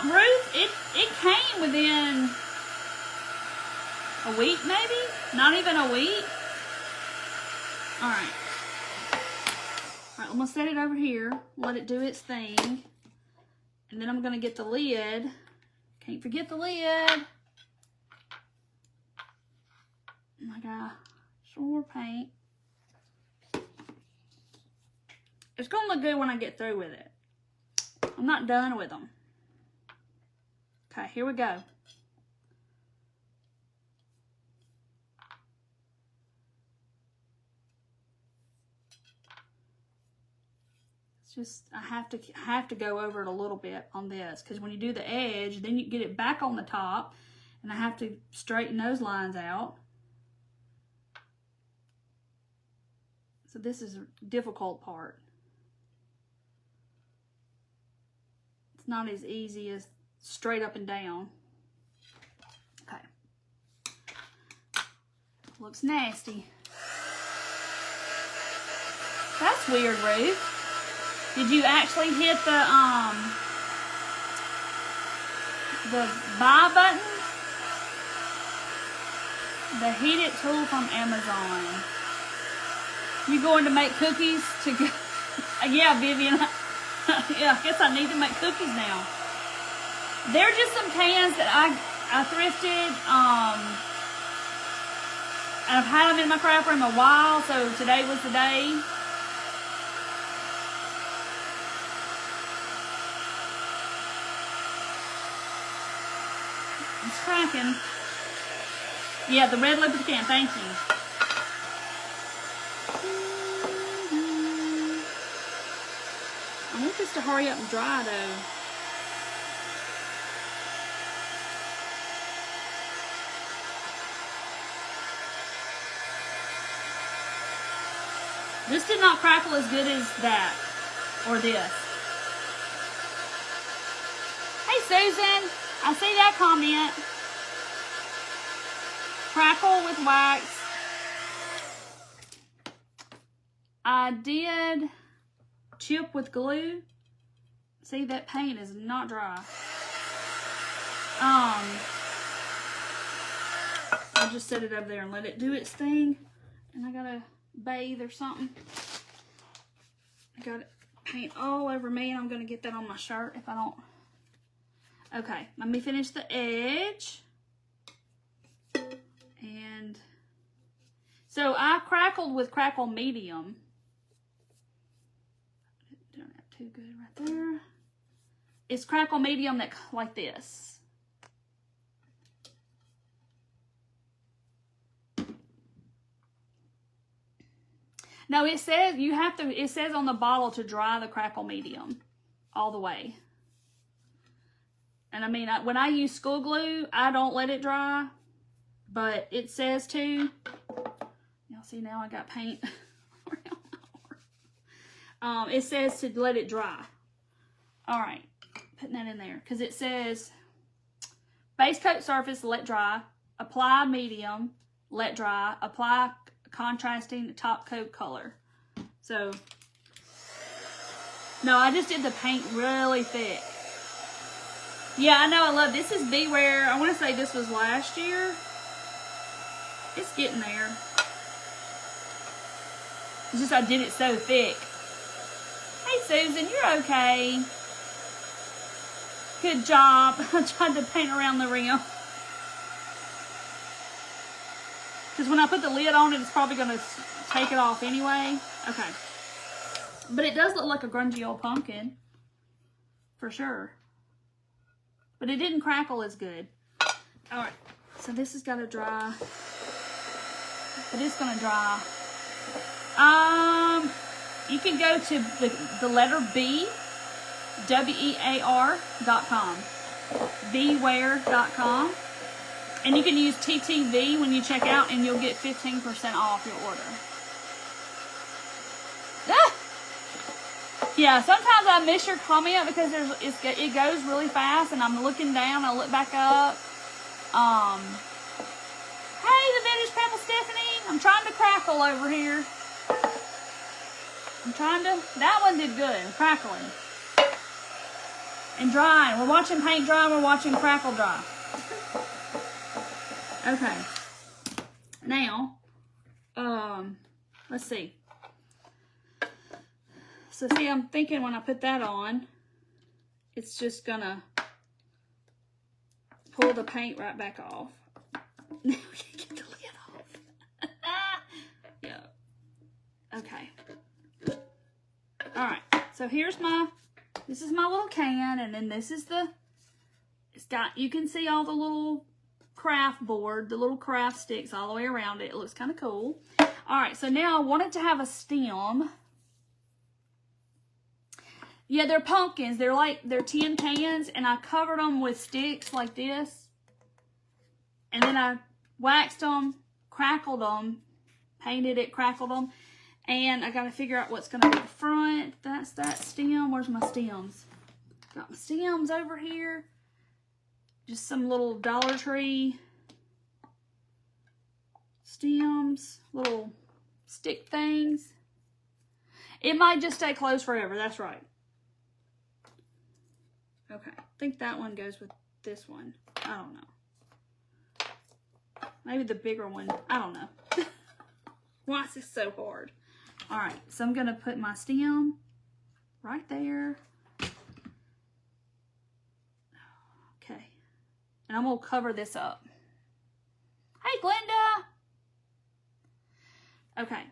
Ruth, it came within a week maybe? Not even a week? Alright. Alright, I'm going to set it over here. Let it do its thing. And then I'm going to get the lid. Can't forget the lid. I got some more paint. It's going to look good when I get through with it. I'm not done with them. Okay, here we go. It's just, I have to go over it a little bit on this, because when you do the edge, then you get it back on the top, and I have to straighten those lines out. So this is a difficult part. It's not as easy as straight up and down. Okay. Looks nasty. That's weird, Ruth. Did you actually hit the buy button? The heated tool from Amazon. You going to make cookies to go? Yeah, Vivian. Yeah, I guess I need to make cookies now. They're just some cans that I thrifted. And I've had them in my craft room a while, so today was the day. It's cracking. Yeah, the red lip of the can. Thank you. I want this to hurry up and dry though. This did not crackle as good as that or this. Hey Susan, I see that comment. Crackle with wax. I did chip with glue. See, that paint is not dry. I'll just set it over there and let it do its thing. And I gotta bathe or something. I got paint all over me, and I'm gonna get that on my shirt if I don't. Okay, let me finish the edge. And so I crackled with crackle medium. Doing that too good right there. It's crackle medium that like this. No, it says you have to, it says on the bottle to dry the crackle medium all the way. And I mean, when I use school glue, I don't let it dry, but it says to. Y'all see now I got paint. It says to let it dry. All right, putting that in there because it says base coat surface, let dry, apply medium, let dry, apply contrasting top coat color. So, no, I just did the paint really thick. Yeah, I know, I love this. Is Beware. I want to say this was last year. It's getting there. It's just I did it so thick. Hey, Susan, you're okay. Good job. I tried to paint around the rim. Because when I put the lid on it, it's probably going to take it off anyway. Okay. But it does look like a grungy old pumpkin. For sure. But it didn't crackle as good. Alright. So this has got to dry. But it's going to dry. You can go to the letter B, WEAR.com. Beware.com. And you can use TTV when you check out, and you'll get 15% off your order. Ah! Yeah, sometimes I miss your comment because it goes really fast, and I'm looking down, I look back up. Hey, the vintage pebble Stephanie, I'm trying to crackle over here. That one did good, crackling. And drying. We're watching paint dry, we're watching crackle dry. Okay. Now, let's see. So see, I'm thinking when I put that on, it's just gonna pull the paint right back off. Now we can get the lid off. Yeah. Okay. Alright, so this is my little can, and then this is you can see all the little craft board, the little craft sticks all the way around it. It looks kind of cool. Alright, so now I wanted to have a stem. Yeah, they're pumpkins. They're tin cans, and I covered them with sticks like this. And then I waxed them, crackled them, painted it, crackled them. And I got to figure out what's going to be the front. That's that stem. Where's my stems? Got my stems over here. Just some little Dollar Tree stems. Little stick things. It might just stay closed forever. That's right. Okay. I think that one goes with this one. I don't know. Maybe the bigger one. I don't know. Why is this so hard? Alright, so I'm going to put my stem right there. Okay. And I'm going to cover this up. Hey, Glenda! Okay.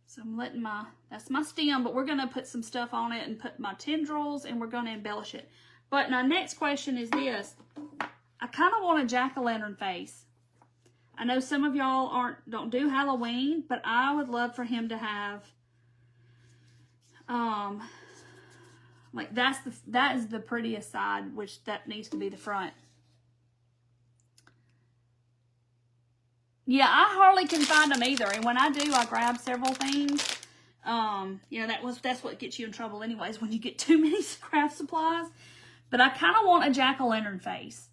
So I'm letting that's my stem, but we're going to put some stuff on it and put my tendrils, and we're going to embellish it. But my next question is this. I kind of want a jack-o'-lantern face. I know some of y'all don't do Halloween, but I would love for him to have, like that is the prettiest side, which that needs to be the front. Yeah, I hardly can find them either, and when I do, I grab several things. You know, that's what gets you in trouble anyways, when you get too many craft supplies. But I kind of want a jack-o'-lantern face.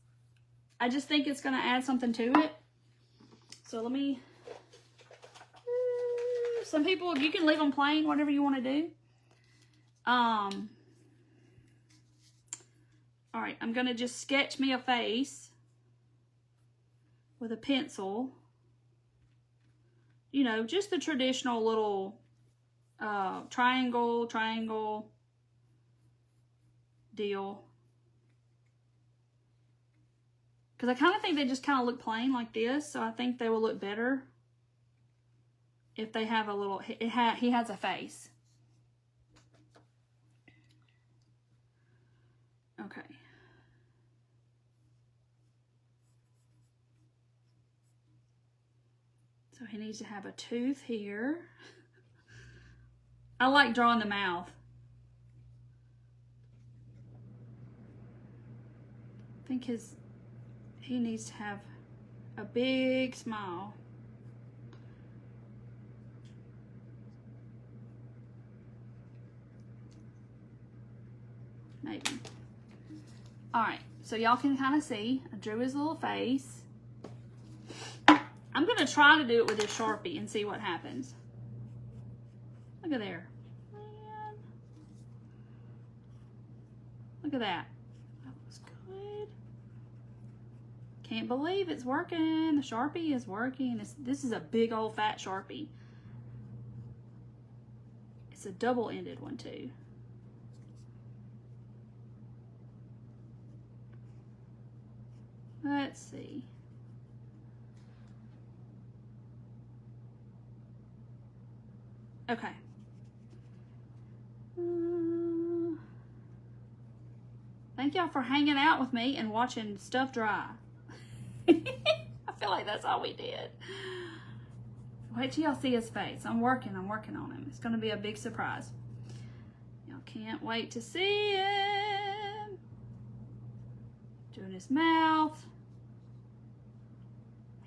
I just think it's going to add something to it. So let me, some people, you can leave them plain, whatever you want to do. All right, I'm going to just sketch me a face with a pencil. You know, just the traditional little triangle deal. Because I kind of think they just kind of look plain like this, so I think they will look better if they have a little, he has a face. Okay. So he needs to have a tooth here. I like drawing the mouth. I think he needs to have a big smile. Maybe. Alright, so y'all can kind of see. I drew his little face. I'm going to try to do it with this Sharpie and see what happens. Look at there. Man. Look at that. That looks good. Can't believe it's working. The Sharpie is working. This is a big old fat Sharpie. It's a double-ended one too. Let's see. Okay. Thank y'all for hanging out with me and watching stuff dry. I feel like that's all we did. Wait till y'all see his face. I'm working on him. It's gonna be a big surprise. Y'all can't wait to see him. Doing his mouth.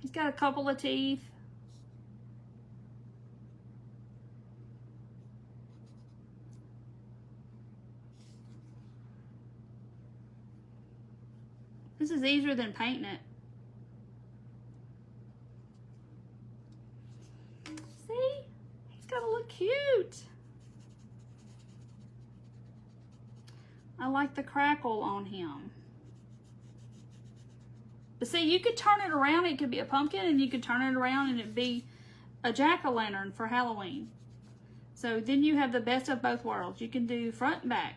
He's got a couple of teeth. This is easier than painting it. See? He's gotta look cute. I like the crackle on him. But see, you could turn it around. It could be a pumpkin, and you could turn it around and it'd be a jack-o'-lantern for Halloween. So then you have the best of both worlds. You can do front and back.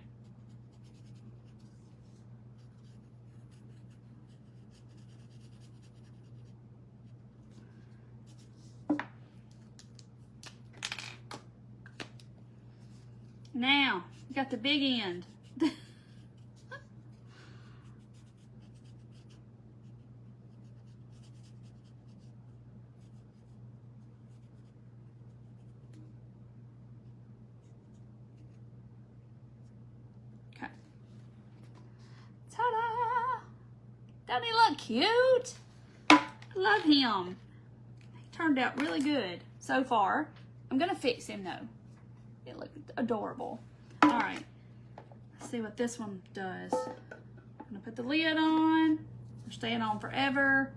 Now, you got the big end. Okay. Ta-da! Doesn't he look cute? I love him. He turned out really good so far. I'm gonna fix him though. It looked adorable. All right, let's see what this one does. I'm gonna put the lid on. We're staying on forever.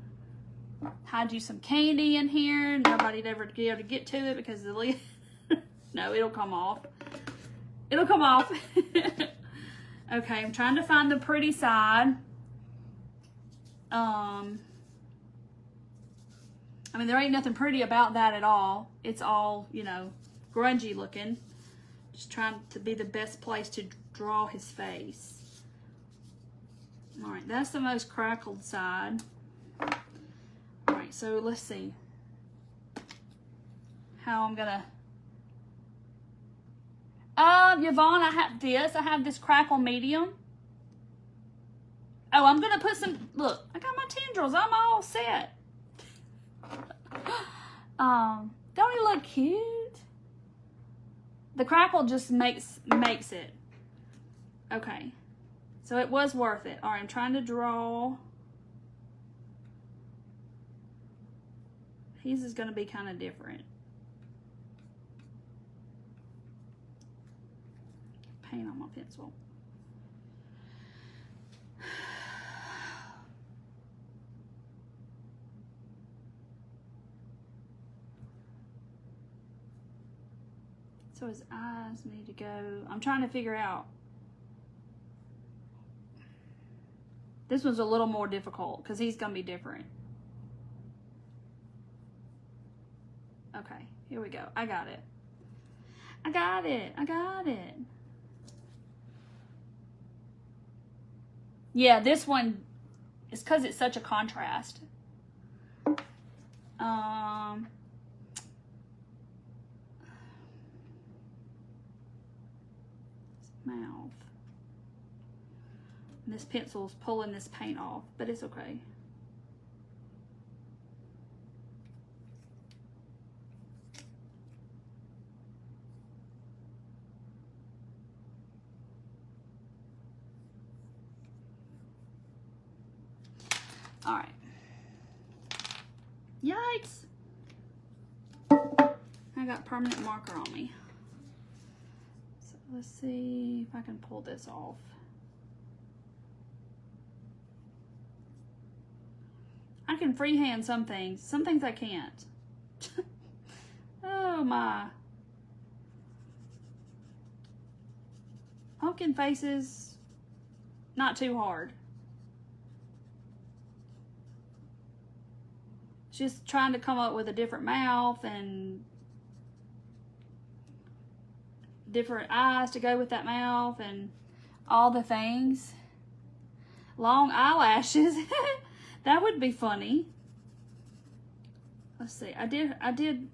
Hide you some candy in here. Nobody'd ever be able to get to it because the lid. No, it'll come off. It'll come off. Okay, I'm trying to find the pretty side. I mean, there ain't nothing pretty about that at all. It's all, you know, grungy looking. Just trying to be the best place to draw his face. All right, that's the most crackled side. All right, so let's see how I'm gonna. Yvonne, I have this. I have this crackle medium. Oh, I'm gonna put some. Look, I got my tendrils. I'm all set. Don't he look cute? The crackle just makes it. Okay. So it was worth it. All right, I'm trying to draw. His is going to be kind of different. Paint on my pencil. So his eyes need to go. I'm trying to figure out. This one's a little more difficult because he's going to be different. Okay, here we go. I got it. I got it. I got it. Yeah, this one is because it's such a contrast. Mouth. And this pencil's pulling this paint off, but it's okay. All right. Yikes. I got permanent marker on me. So let's see if I can pull this off. I I can freehand some things I can't. Oh my. Pumpkin faces, not too hard. Just trying to come up with a different mouth and different eyes to go with that mouth and all the things. Long eyelashes. That would be funny. Let's see. I did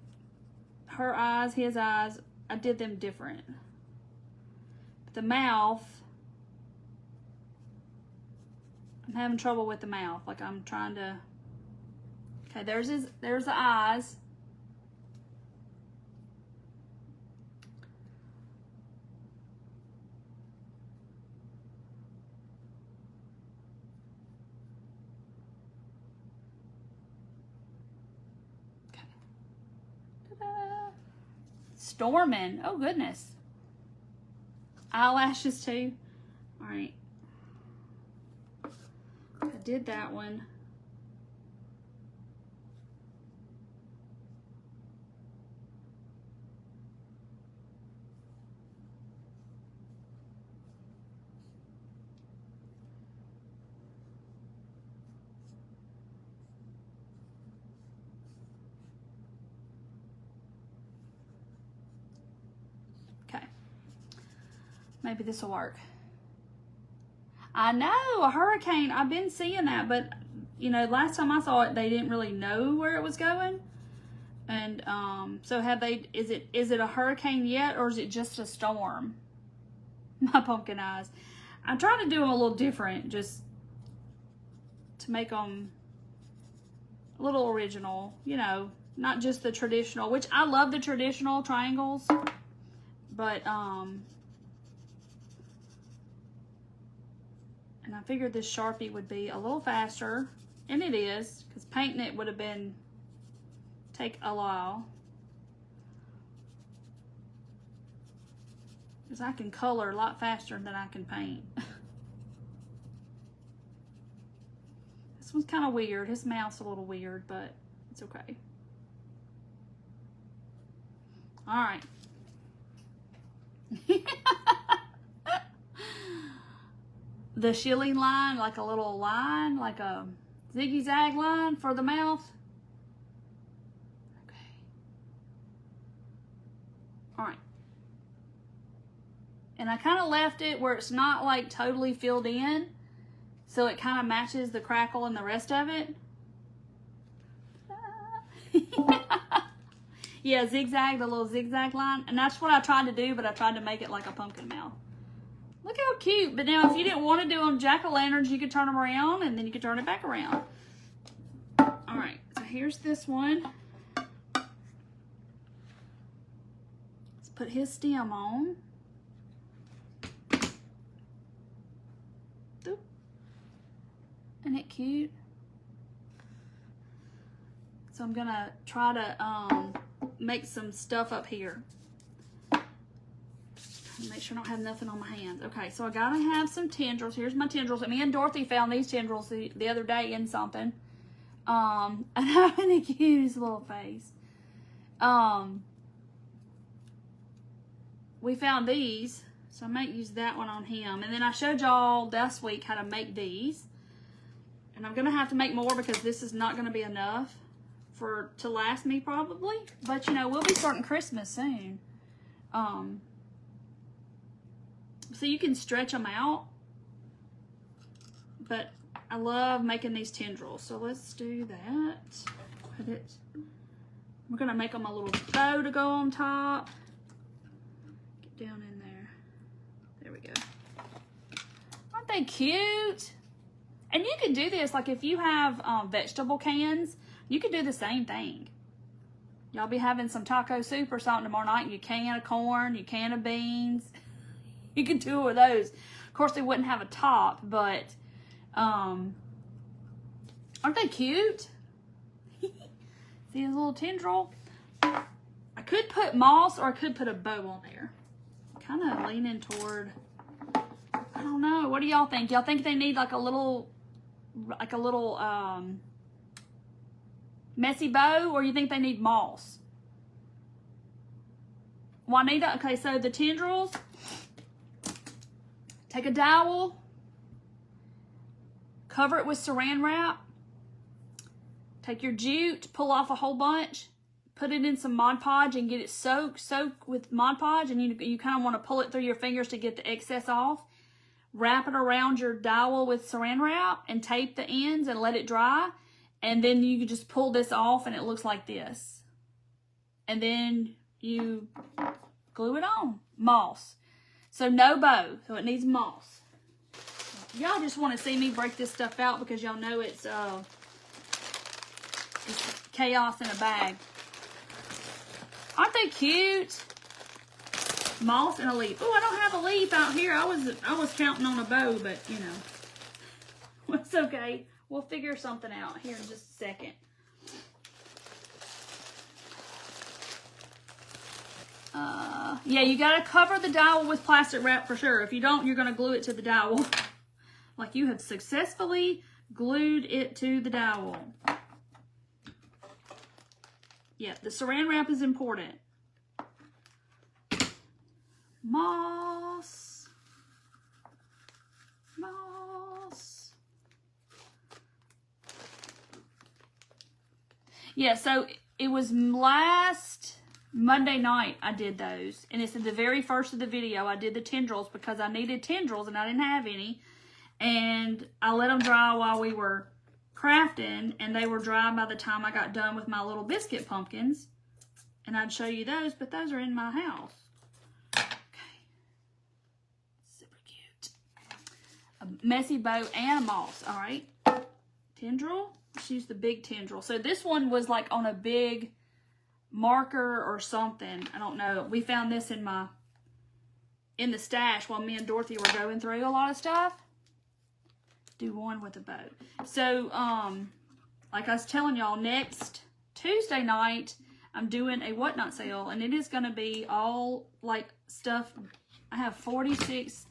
her eyes, his eyes. I did them different. But the mouth, I'm having trouble with the mouth. Like I'm trying to. Okay, there's the eyes. Okay. Ta-da. Storming. Oh goodness. Eyelashes too. All right. I did that one. Maybe this will work. I know, a hurricane. I've been seeing that, but you know, last time I saw it, they didn't really know where it was going. And so have they? Is it a hurricane yet, or is it just a storm? My pumpkin eyes. I'm trying to do them a little different, just to make them a little original. You know, not just the traditional. Which I love the traditional triangles, but and I figured this Sharpie would be a little faster, and it is, because painting it would have been take a while. Because I can color a lot faster than I can paint. This one's kind of weird. His mouth's a little weird, but it's okay. All right. The shilling line, like a little line, like a ziggy-zag line for the mouth. Okay. All right. And I kind of left it where it's not like totally filled in, so it kind of matches the crackle and the rest of it. Yeah, zigzag, the little zigzag line. And that's what I tried to do, but I tried to make it like a pumpkin mouth. Look how cute. But now if you didn't want to do them jack-o'-lanterns, you could turn them around and then you could turn it back around. All right, so here's this one. Let's put his stem on. Oop. Isn't it cute? So I'm gonna try to make some stuff up here. Make sure I don't have nothing on my hands. Okay, so I gotta have some tendrils. Here's my tendrils. Me and Dorothy found these tendrils the other day in something. And having the cutest little face. We found these, so I might use that one on him. And then I showed y'all last week how to make these. And I'm gonna have to make more because this is not gonna be enough to last me probably. But you know, we'll be starting Christmas soon. So you can stretch them out, but I love making these tendrils. So let's do that. Put it. We're gonna make them a little bow to go on top. Get down in there. There we go. Aren't they cute? And you can do this, like if you have vegetable cans, you can do the same thing. Y'all be having some taco soup or something tomorrow night, and you can of corn, you can of beans. You could do it with those. Of course, they wouldn't have a top, but aren't they cute? See his little tendril? I could put moss or I could put a bow on there. Kind of leaning toward, I don't know. What do y'all think? Y'all think they need like a little Messy bow, or you think they need moss? Juanita, okay, so the tendrils, take a dowel, cover it with saran wrap, take your jute, pull off a whole bunch, put it in some Mod Podge and get it soaked with Mod Podge, and you kind of want to pull it through your fingers to get the excess off. Wrap it around your dowel with saran wrap and tape the ends and let it dry, and then you can just pull this off and it looks like this. And then you glue it on. Moss. So no bow, so it needs moss. Y'all just want to see me break this stuff out because y'all know it's chaos in a bag. Aren't they cute? Moss and a leaf. Oh, I don't have a leaf out here. I was counting on a bow, but you know. It's okay. We'll figure something out here in just a second. Yeah, you gotta cover the dowel with plastic wrap for sure. If you don't, you're gonna glue it to the dowel. Like you have successfully glued it to the dowel. Yeah, the saran wrap is important. Moss. Moss. Yeah, so it was last Monday night I did those. And it's in the very first of the video. I did the tendrils because I needed tendrils and I didn't have any. And I let them dry while we were crafting. And they were dry by the time I got done with my little biscuit pumpkins. And I'd show you those, but those are in my house. Okay. Super cute. A messy bow and a moss. All right. Tendril. Let's use the big tendril. So this one was like on a big marker or something. I don't know. We found this in the stash while me and Dorothy were going through a lot of stuff. Do one with a bow. So, like I was telling y'all, next Tuesday night, I'm doing a whatnot sale, and it is going to be all like stuff. I have 46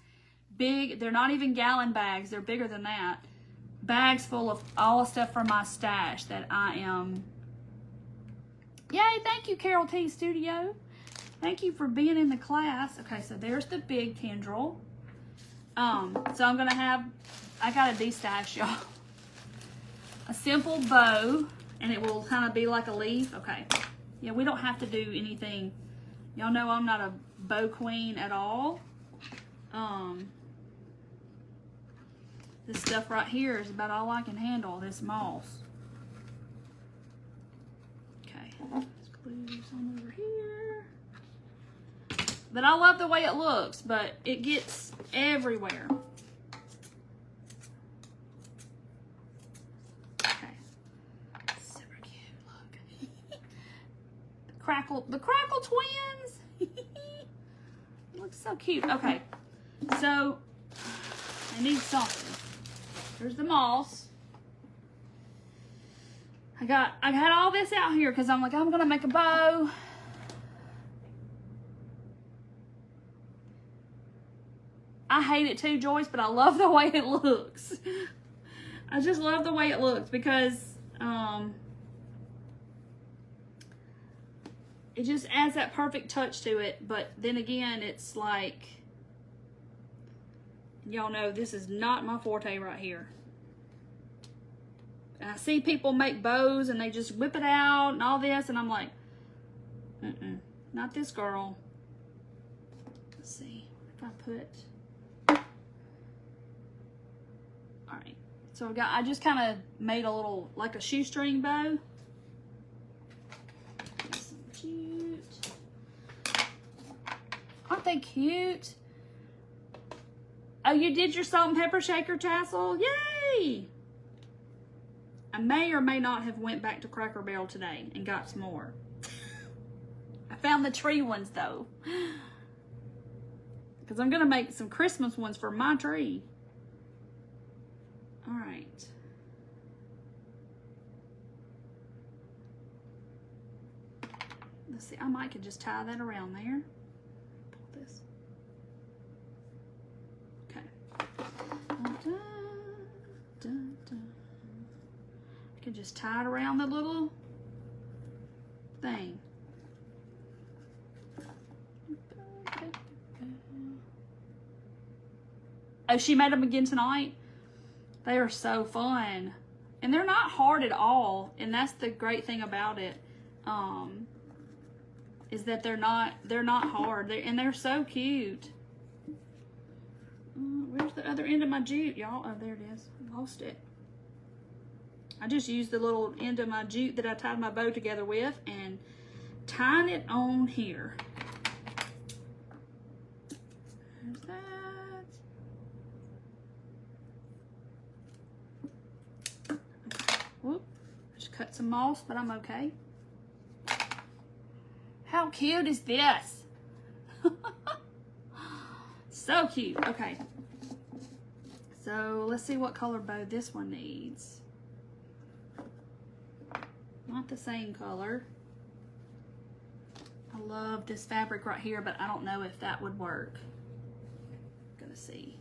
big, they're not even gallon bags, they're bigger than that. Bags full of all the stuff from my stash that I am. Yay, thank you, Carol T Studio. Thank you for being in the class. Okay, so there's the big tendril. So I'm gonna have, I gotta destash y'all. A simple bow, and it will kind of be like a leaf. Okay. Yeah, we don't have to do anything. Y'all know I'm not a bow queen at all. This stuff right here is about all I can handle, this moss. Okay, let's glue some over here. But I love the way it looks, but it gets everywhere. Okay, super cute, look. The Crackle twins. It looks so cute. Okay, so I need something. There's the moss. I had all this out here because I'm like, I'm gonna make a bow. I hate it too, Joyce, but I love the way it looks. I just love the way it looks because it just adds that perfect touch to it. But then again, it's like, y'all know this is not my forte right here. And I see people make bows and they just whip it out and all this, and I'm like, not this girl. Let's see if I put. All right, so I just kind of made a little, like a shoestring bow. Some jute. Aren't they cute? Oh, you did your salt and pepper shaker tassel? Yay! I may or may not have went back to Cracker Barrel today and got some more. I found the tree ones though. Because I'm going to make some Christmas ones for my tree. All right. Let's see, I might could just tie that around there. Pull this. Okay. I can just tie it around the little thing. Oh, she made them again tonight? They are so fun. And they're not hard at all. And that's the great thing about it. Is that they're not hard. And they're so cute. Where's the other end of my jute, y'all? Oh, there it is. I lost it. I just used the little end of my jute that I tied my bow together with and tying it on here. There's that. Okay. Whoop. Just cut some moss, but I'm okay. How cute is this? So cute. Okay. So let's see what color bow this one needs. Not the same color. I love this fabric right here, but I don't know if that would work. Gonna see.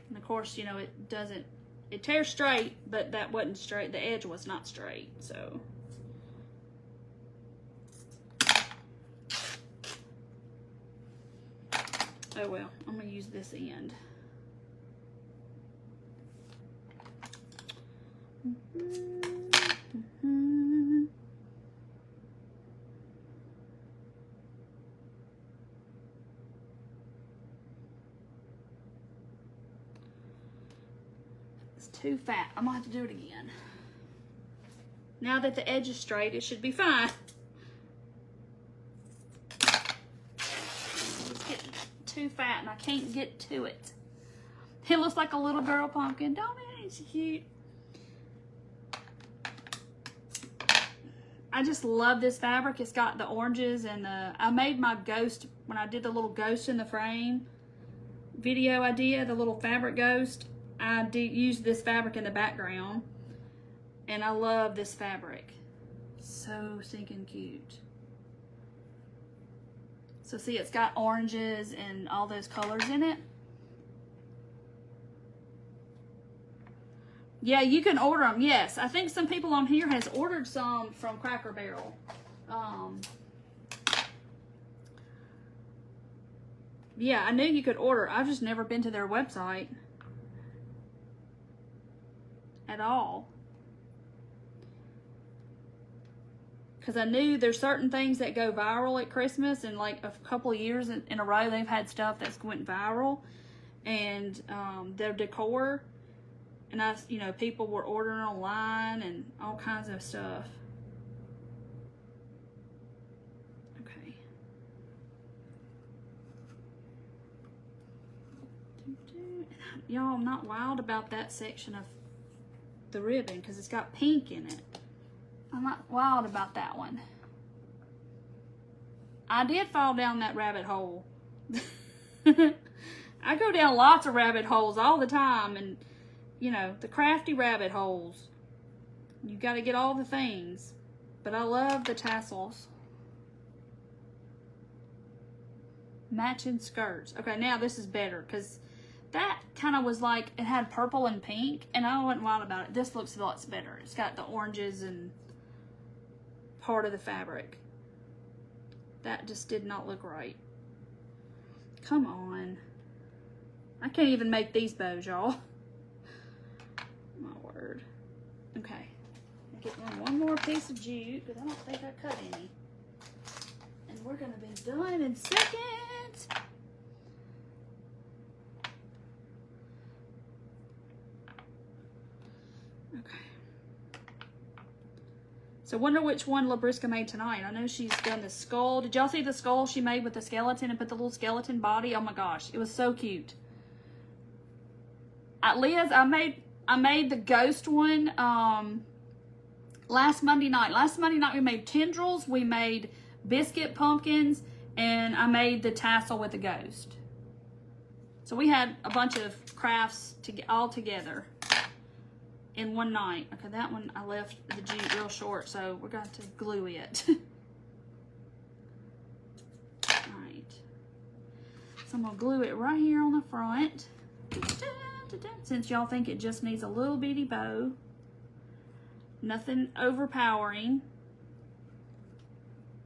And of course, you know, it tears straight, but that wasn't straight. The edge was not straight, so. Oh well, I'm gonna use this end. It's too fat. I'm gonna have to do it again. Now that the edge is straight, it should be fine. Too fat and I can't get to it. It looks like a little girl pumpkin, don't it? It's cute. I just love this fabric. It's got the oranges and I made my ghost when I did the little ghost in the frame video idea, the little fabric ghost. I did use this fabric in the background and I love this fabric. So stinking cute. So see, it's got oranges and all those colors in it. Yeah, you can order them. Yes, I think some people on here has ordered some from Cracker Barrel. Yeah, I knew you could order. I've just never been to their website at all. Because I knew there's certain things that go viral at Christmas, and like a couple of years in a row, they've had stuff that's went viral, and their decor, and you know, people were ordering online and all kinds of stuff. Okay. Y'all, I'm not wild about that section of the ribbon because it's got pink in it. I'm not wild about that one. I did fall down that rabbit hole. I go down lots of rabbit holes all the time, and you know, the crafty rabbit holes. You got to get all the things. But I love the tassels. Matching skirts. Okay, now this is better because that kind of was like, it had purple and pink, and I wasn't wild about it. This looks lots better. It's got the oranges and part of the fabric. That just did not look right. Come on. I can't even make these bows, y'all. My word. Okay. Get one more piece of jute because I don't think I cut any. And we're going to be done in seconds. Okay. So wonder which one LaBrisca made tonight. I know she's done the skull. Did y'all see the skull she made with the skeleton and put the little skeleton body? Oh my gosh, it was so cute. Liz, I made the ghost one last Monday night. Last Monday night we made tendrils, we made biscuit pumpkins, and I made the tassel with the ghost. So we had a bunch of crafts all together in one night. Okay, that one I left the jute real short, so we're going to glue it. All right. So I'm gonna glue it right here on the front. Since y'all think it just needs a little bitty bow. Nothing overpowering.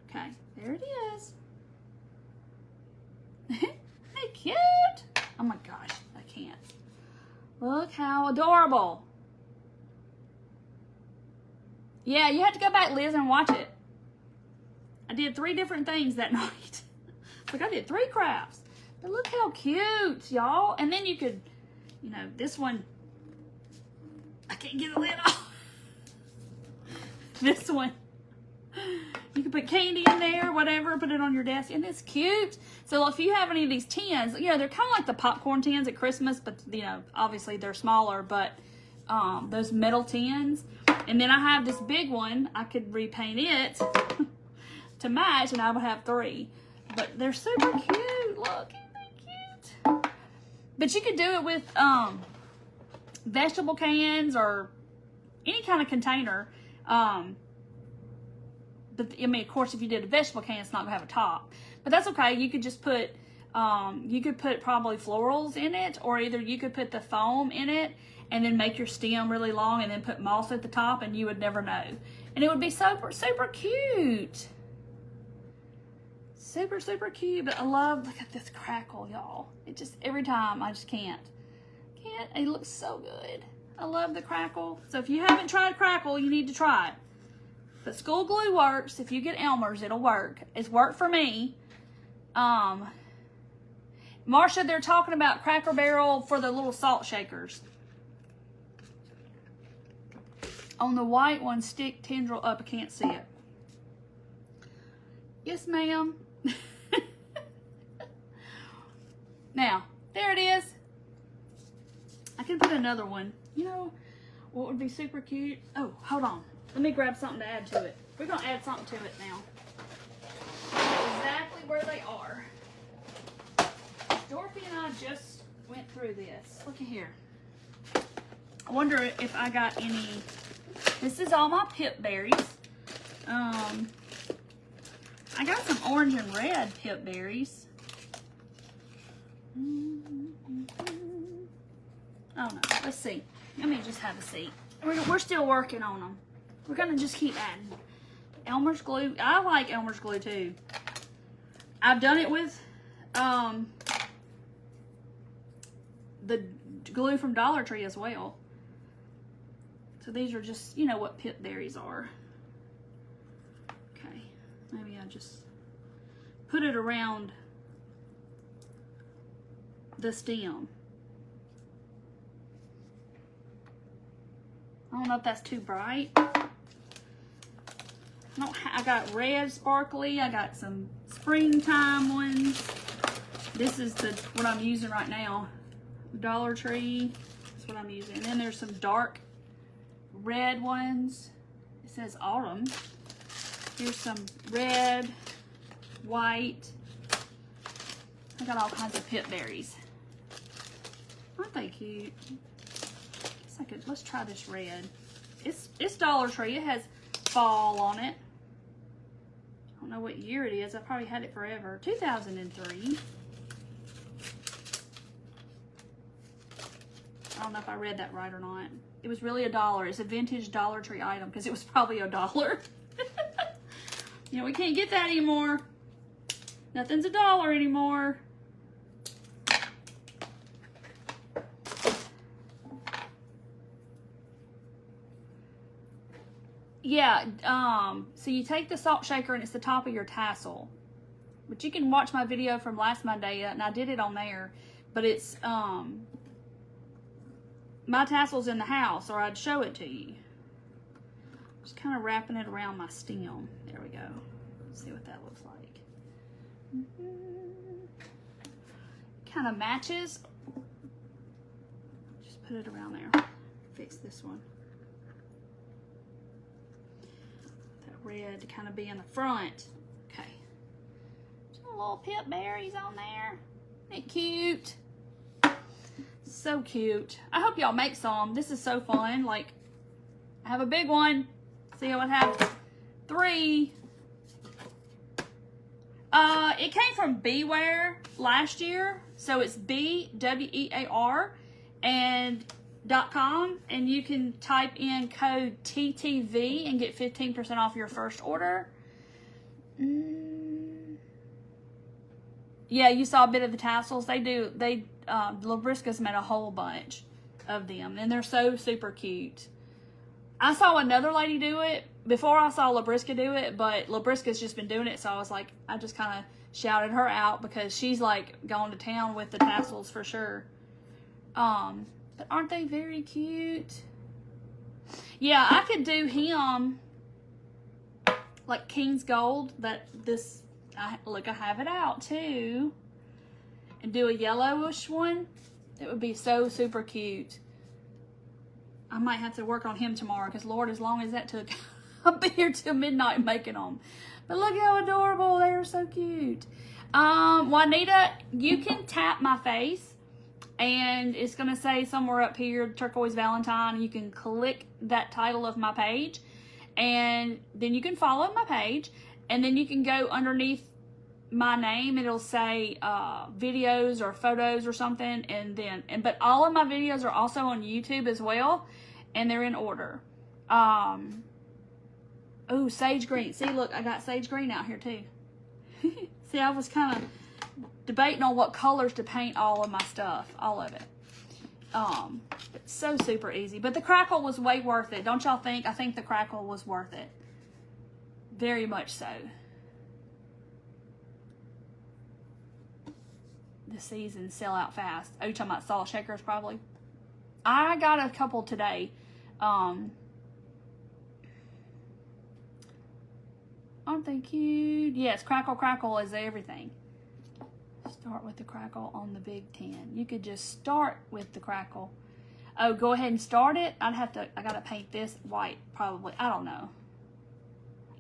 Okay, there it is. Isn't it cute? Oh my gosh, I can't. Look how adorable. Yeah, you have to go back, Liz, and watch it. I did 3 different things that night. Like I did 3 crafts. But look how cute, y'all. And then you could, you know, this one, I can't get the lid off. This one, you can put candy in there, whatever, put it on your desk, and it's cute. So if you have any of these tins, you know, they're kind of like the popcorn tins at Christmas, but, you know, obviously they're smaller, but those metal tins. And then I have this big one. I could repaint it to match, and I would have 3. But they're super cute. Look, isn't that cute? But you could do it with vegetable cans or any kind of container. But I mean, of course, if you did a vegetable can, it's not gonna have a top. But that's okay. You could just put, you could put probably florals in it, or either you could put the foam in it and then make your stem really long and then put moss at the top, and you would never know. And it would be super, super cute. Super, super cute. But I love, look at this crackle, y'all. It just, every time, I just can't. It looks so good. I love the crackle. So if you haven't tried crackle, you need to try it. But school glue works. If you get Elmer's, it'll work. It's worked for me. Marsha, they're talking about Cracker Barrel for the little salt shakers. On the white one, stick tendril up. I can't see it. Yes, ma'am. Now, there it is. I can put another one. You know what would be super cute? Oh, hold on. Let me grab something to add to it. We're going to add something to it now. Exactly where they are. Dorothy and I just went through this. Look at here. I wonder if I got any. This is all my pip berries. I got some orange and red pip berries. Oh no, let's see. Let me just have a seat. We're still working on them. We're gonna just keep adding. Elmer's glue. I like Elmer's glue too. I've done it with the glue from Dollar Tree as well. So these are just, you know what pip berries are. Okay, maybe I just put it around the stem. I don't know if that's too bright. I got red sparkly. I got some springtime ones. This is what I'm using right now. Dollar Tree. That's what I'm using. And then there's some dark red ones. It says autumn. Here's some red, white. I got all kinds of pip berries. Aren't they cute? Let's try this red. It's Dollar Tree. It has fall on it. I don't know what year it is. I probably had it forever. 2003. I don't know if I read that right or not. It was really $1. It's a vintage Dollar Tree item because it was probably $1. You know, we can't get that anymore. Nothing's $1 anymore. Yeah, so you take the salt shaker and it's the top of your tassel. But you can watch my video from last Monday and I did it on there. But it's, my tassel's in the house or I'd show it to you. Just kind of wrapping it around my stem. There we go. Let's see what that looks like. Kind of matches. Just put it around there. Fix this one. Red to kind of be in the front. Okay. Some little pip berries on there. Isn't it cute? So cute. I hope y'all make some. This is so fun. Like, I have a big one. See, I would have 3. It came from Beware last year, so it's BWEAR and .com, and you can type in code TTV and get 15% off your first order. Yeah, you saw a bit of the tassels. Labriska's made a whole bunch of them, and they're so super cute. I saw another lady do it before I saw Labriska do it, but Labriska's just been doing it, so I was like, I just kind of shouted her out because she's like gone to town with the tassels for sure. But aren't they very cute? Yeah, I could do him like King's Gold. Look, I have it out too, and do a yellowish one. It would be so super cute. I might have to work on him tomorrow because Lord, as long as that took, I'll be here till midnight making them. But look how adorable. They are so cute. Juanita, you can tap my face and it's going to say somewhere up here, Turquoise Valentine. You can click that title of my page and then you can follow my page, and then you can go underneath my name. It'll say videos or photos or something, but all of my videos are also on YouTube as well, and they're in order. Oh, sage green. See, look, I got sage green out here too. See, I was kind of debating on what colors to paint all of my stuff, all of it. It's so super easy, but the crackle was way worth it. Don't y'all think? I think the crackle was worth it. Very much so. The seasons sell out fast. Oh, you're talking about salt shakers probably? I got a couple today. Aren't they cute? Yes, crackle is everything. Start with the crackle on the Big 10. You could just start with the crackle. Oh, go ahead and start it. I gotta paint this white probably. I don't know.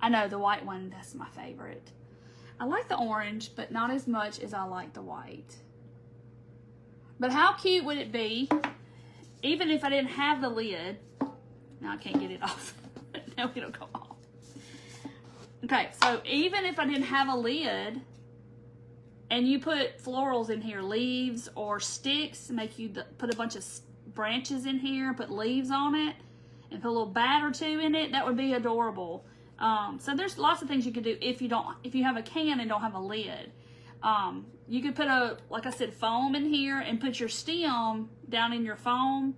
I know the white one, that's my favorite. I like the orange, but not as much as I like the white. But how cute would it be, even if I didn't have the lid? Now I can't get it off. Now it'll go off. Okay, so even if I didn't have a lid, and you put florals in here, leaves or sticks, make you put a bunch of branches in here, put leaves on it, and put a little bat or two in it, that would be adorable. So there's lots of things you could do if you have a can and don't have a lid. You could put like I said, foam in here and put your stem down in your foam,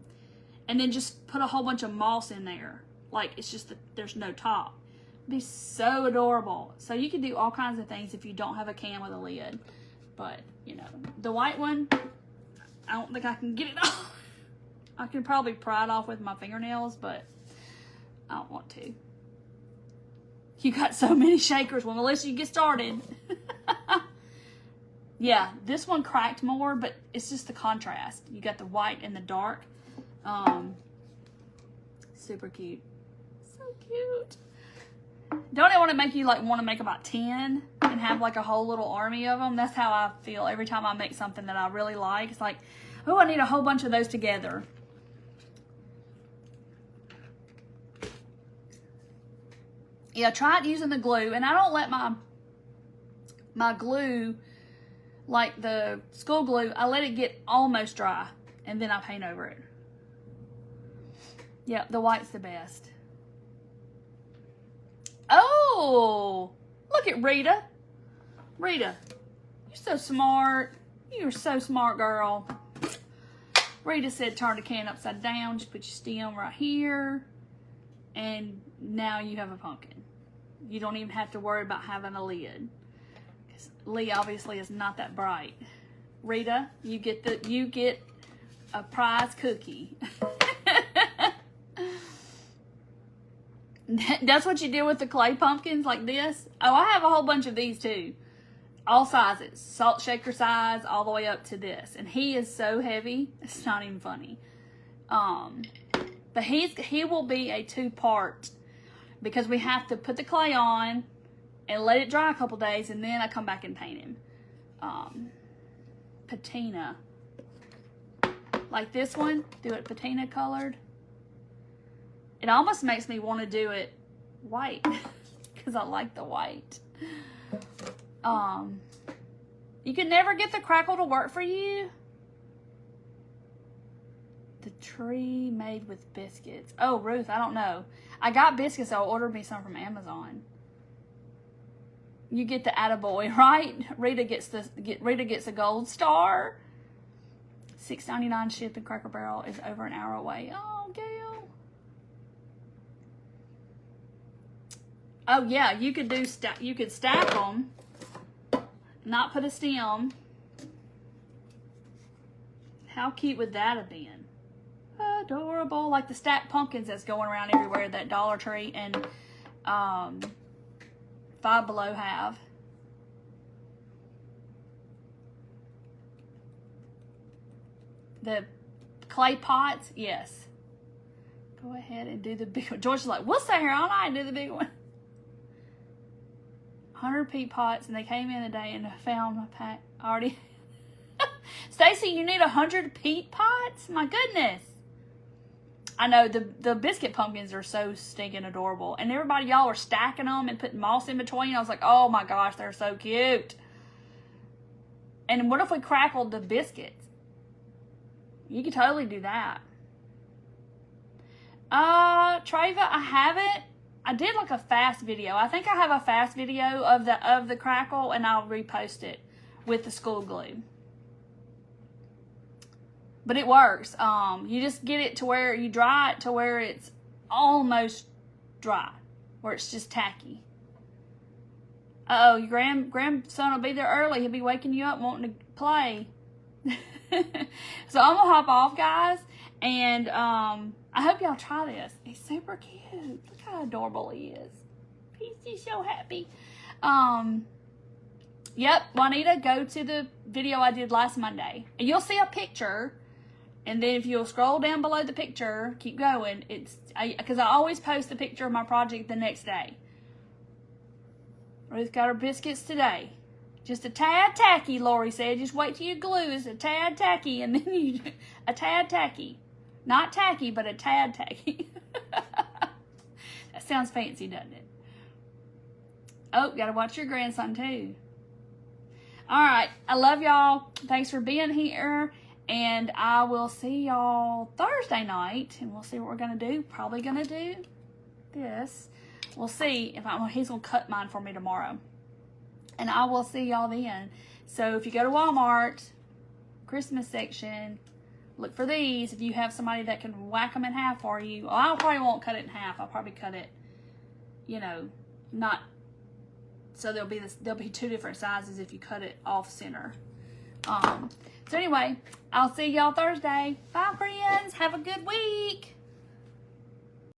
and then just put a whole bunch of moss in there. Like it's just there's no top. It'd be so adorable. So you could do all kinds of things if you don't have a can with a lid. But you know, the white one, I don't think I can get it off. I could probably pry it off with my fingernails, but I don't want to. You got so many shakers. Well, Melissa, you get started. Yeah, this one cracked more, but it's just the contrast. You got the white and the dark. Super cute. So cute. Don't it want to make you like want to make about 10 and have like a whole little army of them? That's how I feel every time I make something that I really like. It's like, oh, I need a whole bunch of those together. Yeah, try using the glue, and I don't let my glue, like the school glue, I let it get almost dry, and then I paint over it. Yeah, the white's the best. Oh, look at Rita. Rita, you're so smart. You're so smart, girl. Rita said turn the can upside down, just put your stem right here, and now you have a pumpkin. You don't even have to worry about having a lid. Lee obviously is not that bright. Rita, you get a prize cookie. That's what you do with the clay pumpkins like this. Oh, I have a whole bunch of these too. All sizes. Salt shaker size all the way up to this. And he is so heavy, it's not even funny. But he will be a 2-part because we have to put the clay on and let it dry a couple days, and then I come back and paint him. Patina. Like this one, do it patina colored. It almost makes me want to do it white because I like the white. You can never get the crackle to work for you. The tree made with biscuits. Oh, Ruth, I don't know. I got biscuits. I'll order me some from Amazon. You get the attaboy, right? Rita gets a gold star. $6.99 shipping. Cracker Barrel is over an hour away. Oh, Gail. Oh yeah, you could stack them. Not put a stem. How cute would that have been? Adorable. Like the stacked pumpkins that's going around everywhere that Dollar Tree and Five Below have. The clay pots, yes. Go ahead and do the big one. George's like, we'll stay here all night and do the big one. 100 peat pots, and they came in today and found my pack already. Stacy, you need 100 peat pots? My goodness. I know the biscuit pumpkins are so stinking adorable. And everybody, y'all are stacking them and putting moss in between. I was like, oh my gosh, they're so cute. And what if we crackled the biscuits? You could totally do that. Treva, I haven't. I did like a fast video. I think I have a fast video of the crackle, and I'll repost it with the school glue. But it works. You just get it to where you dry it to where it's almost dry, where it's just tacky. Uh-oh, your grandson will be there early. He'll be waking you up wanting to play. So I'm gonna hop off, guys, and I hope y'all try this. He's super cute. Look how adorable he is. He's so happy. Yep, Juanita, go to the video I did last Monday, and you'll see a picture. And then if you'll scroll down below the picture, keep going. Because I always post the picture of my project the next day. Ruth got her biscuits today. Just a tad tacky, Lori said. Just wait till you glue is a tad tacky, and then a tad tacky. Not tacky, but a tad tacky. That sounds fancy, doesn't it? Oh, gotta watch your grandson too. All right, I love y'all. Thanks for being here, and I will see y'all Thursday night, and we'll see what we're gonna do. Probably gonna do this. We'll see if he's gonna cut mine for me tomorrow. And I will see y'all then. So if you go to Walmart, Christmas section, look for these. If you have somebody that can whack them in half for you. Well, I probably won't cut it in half. I'll probably cut it, not. So there'll be two different sizes if you cut it off center. So anyway, I'll see y'all Thursday. Bye, friends. Have a good week.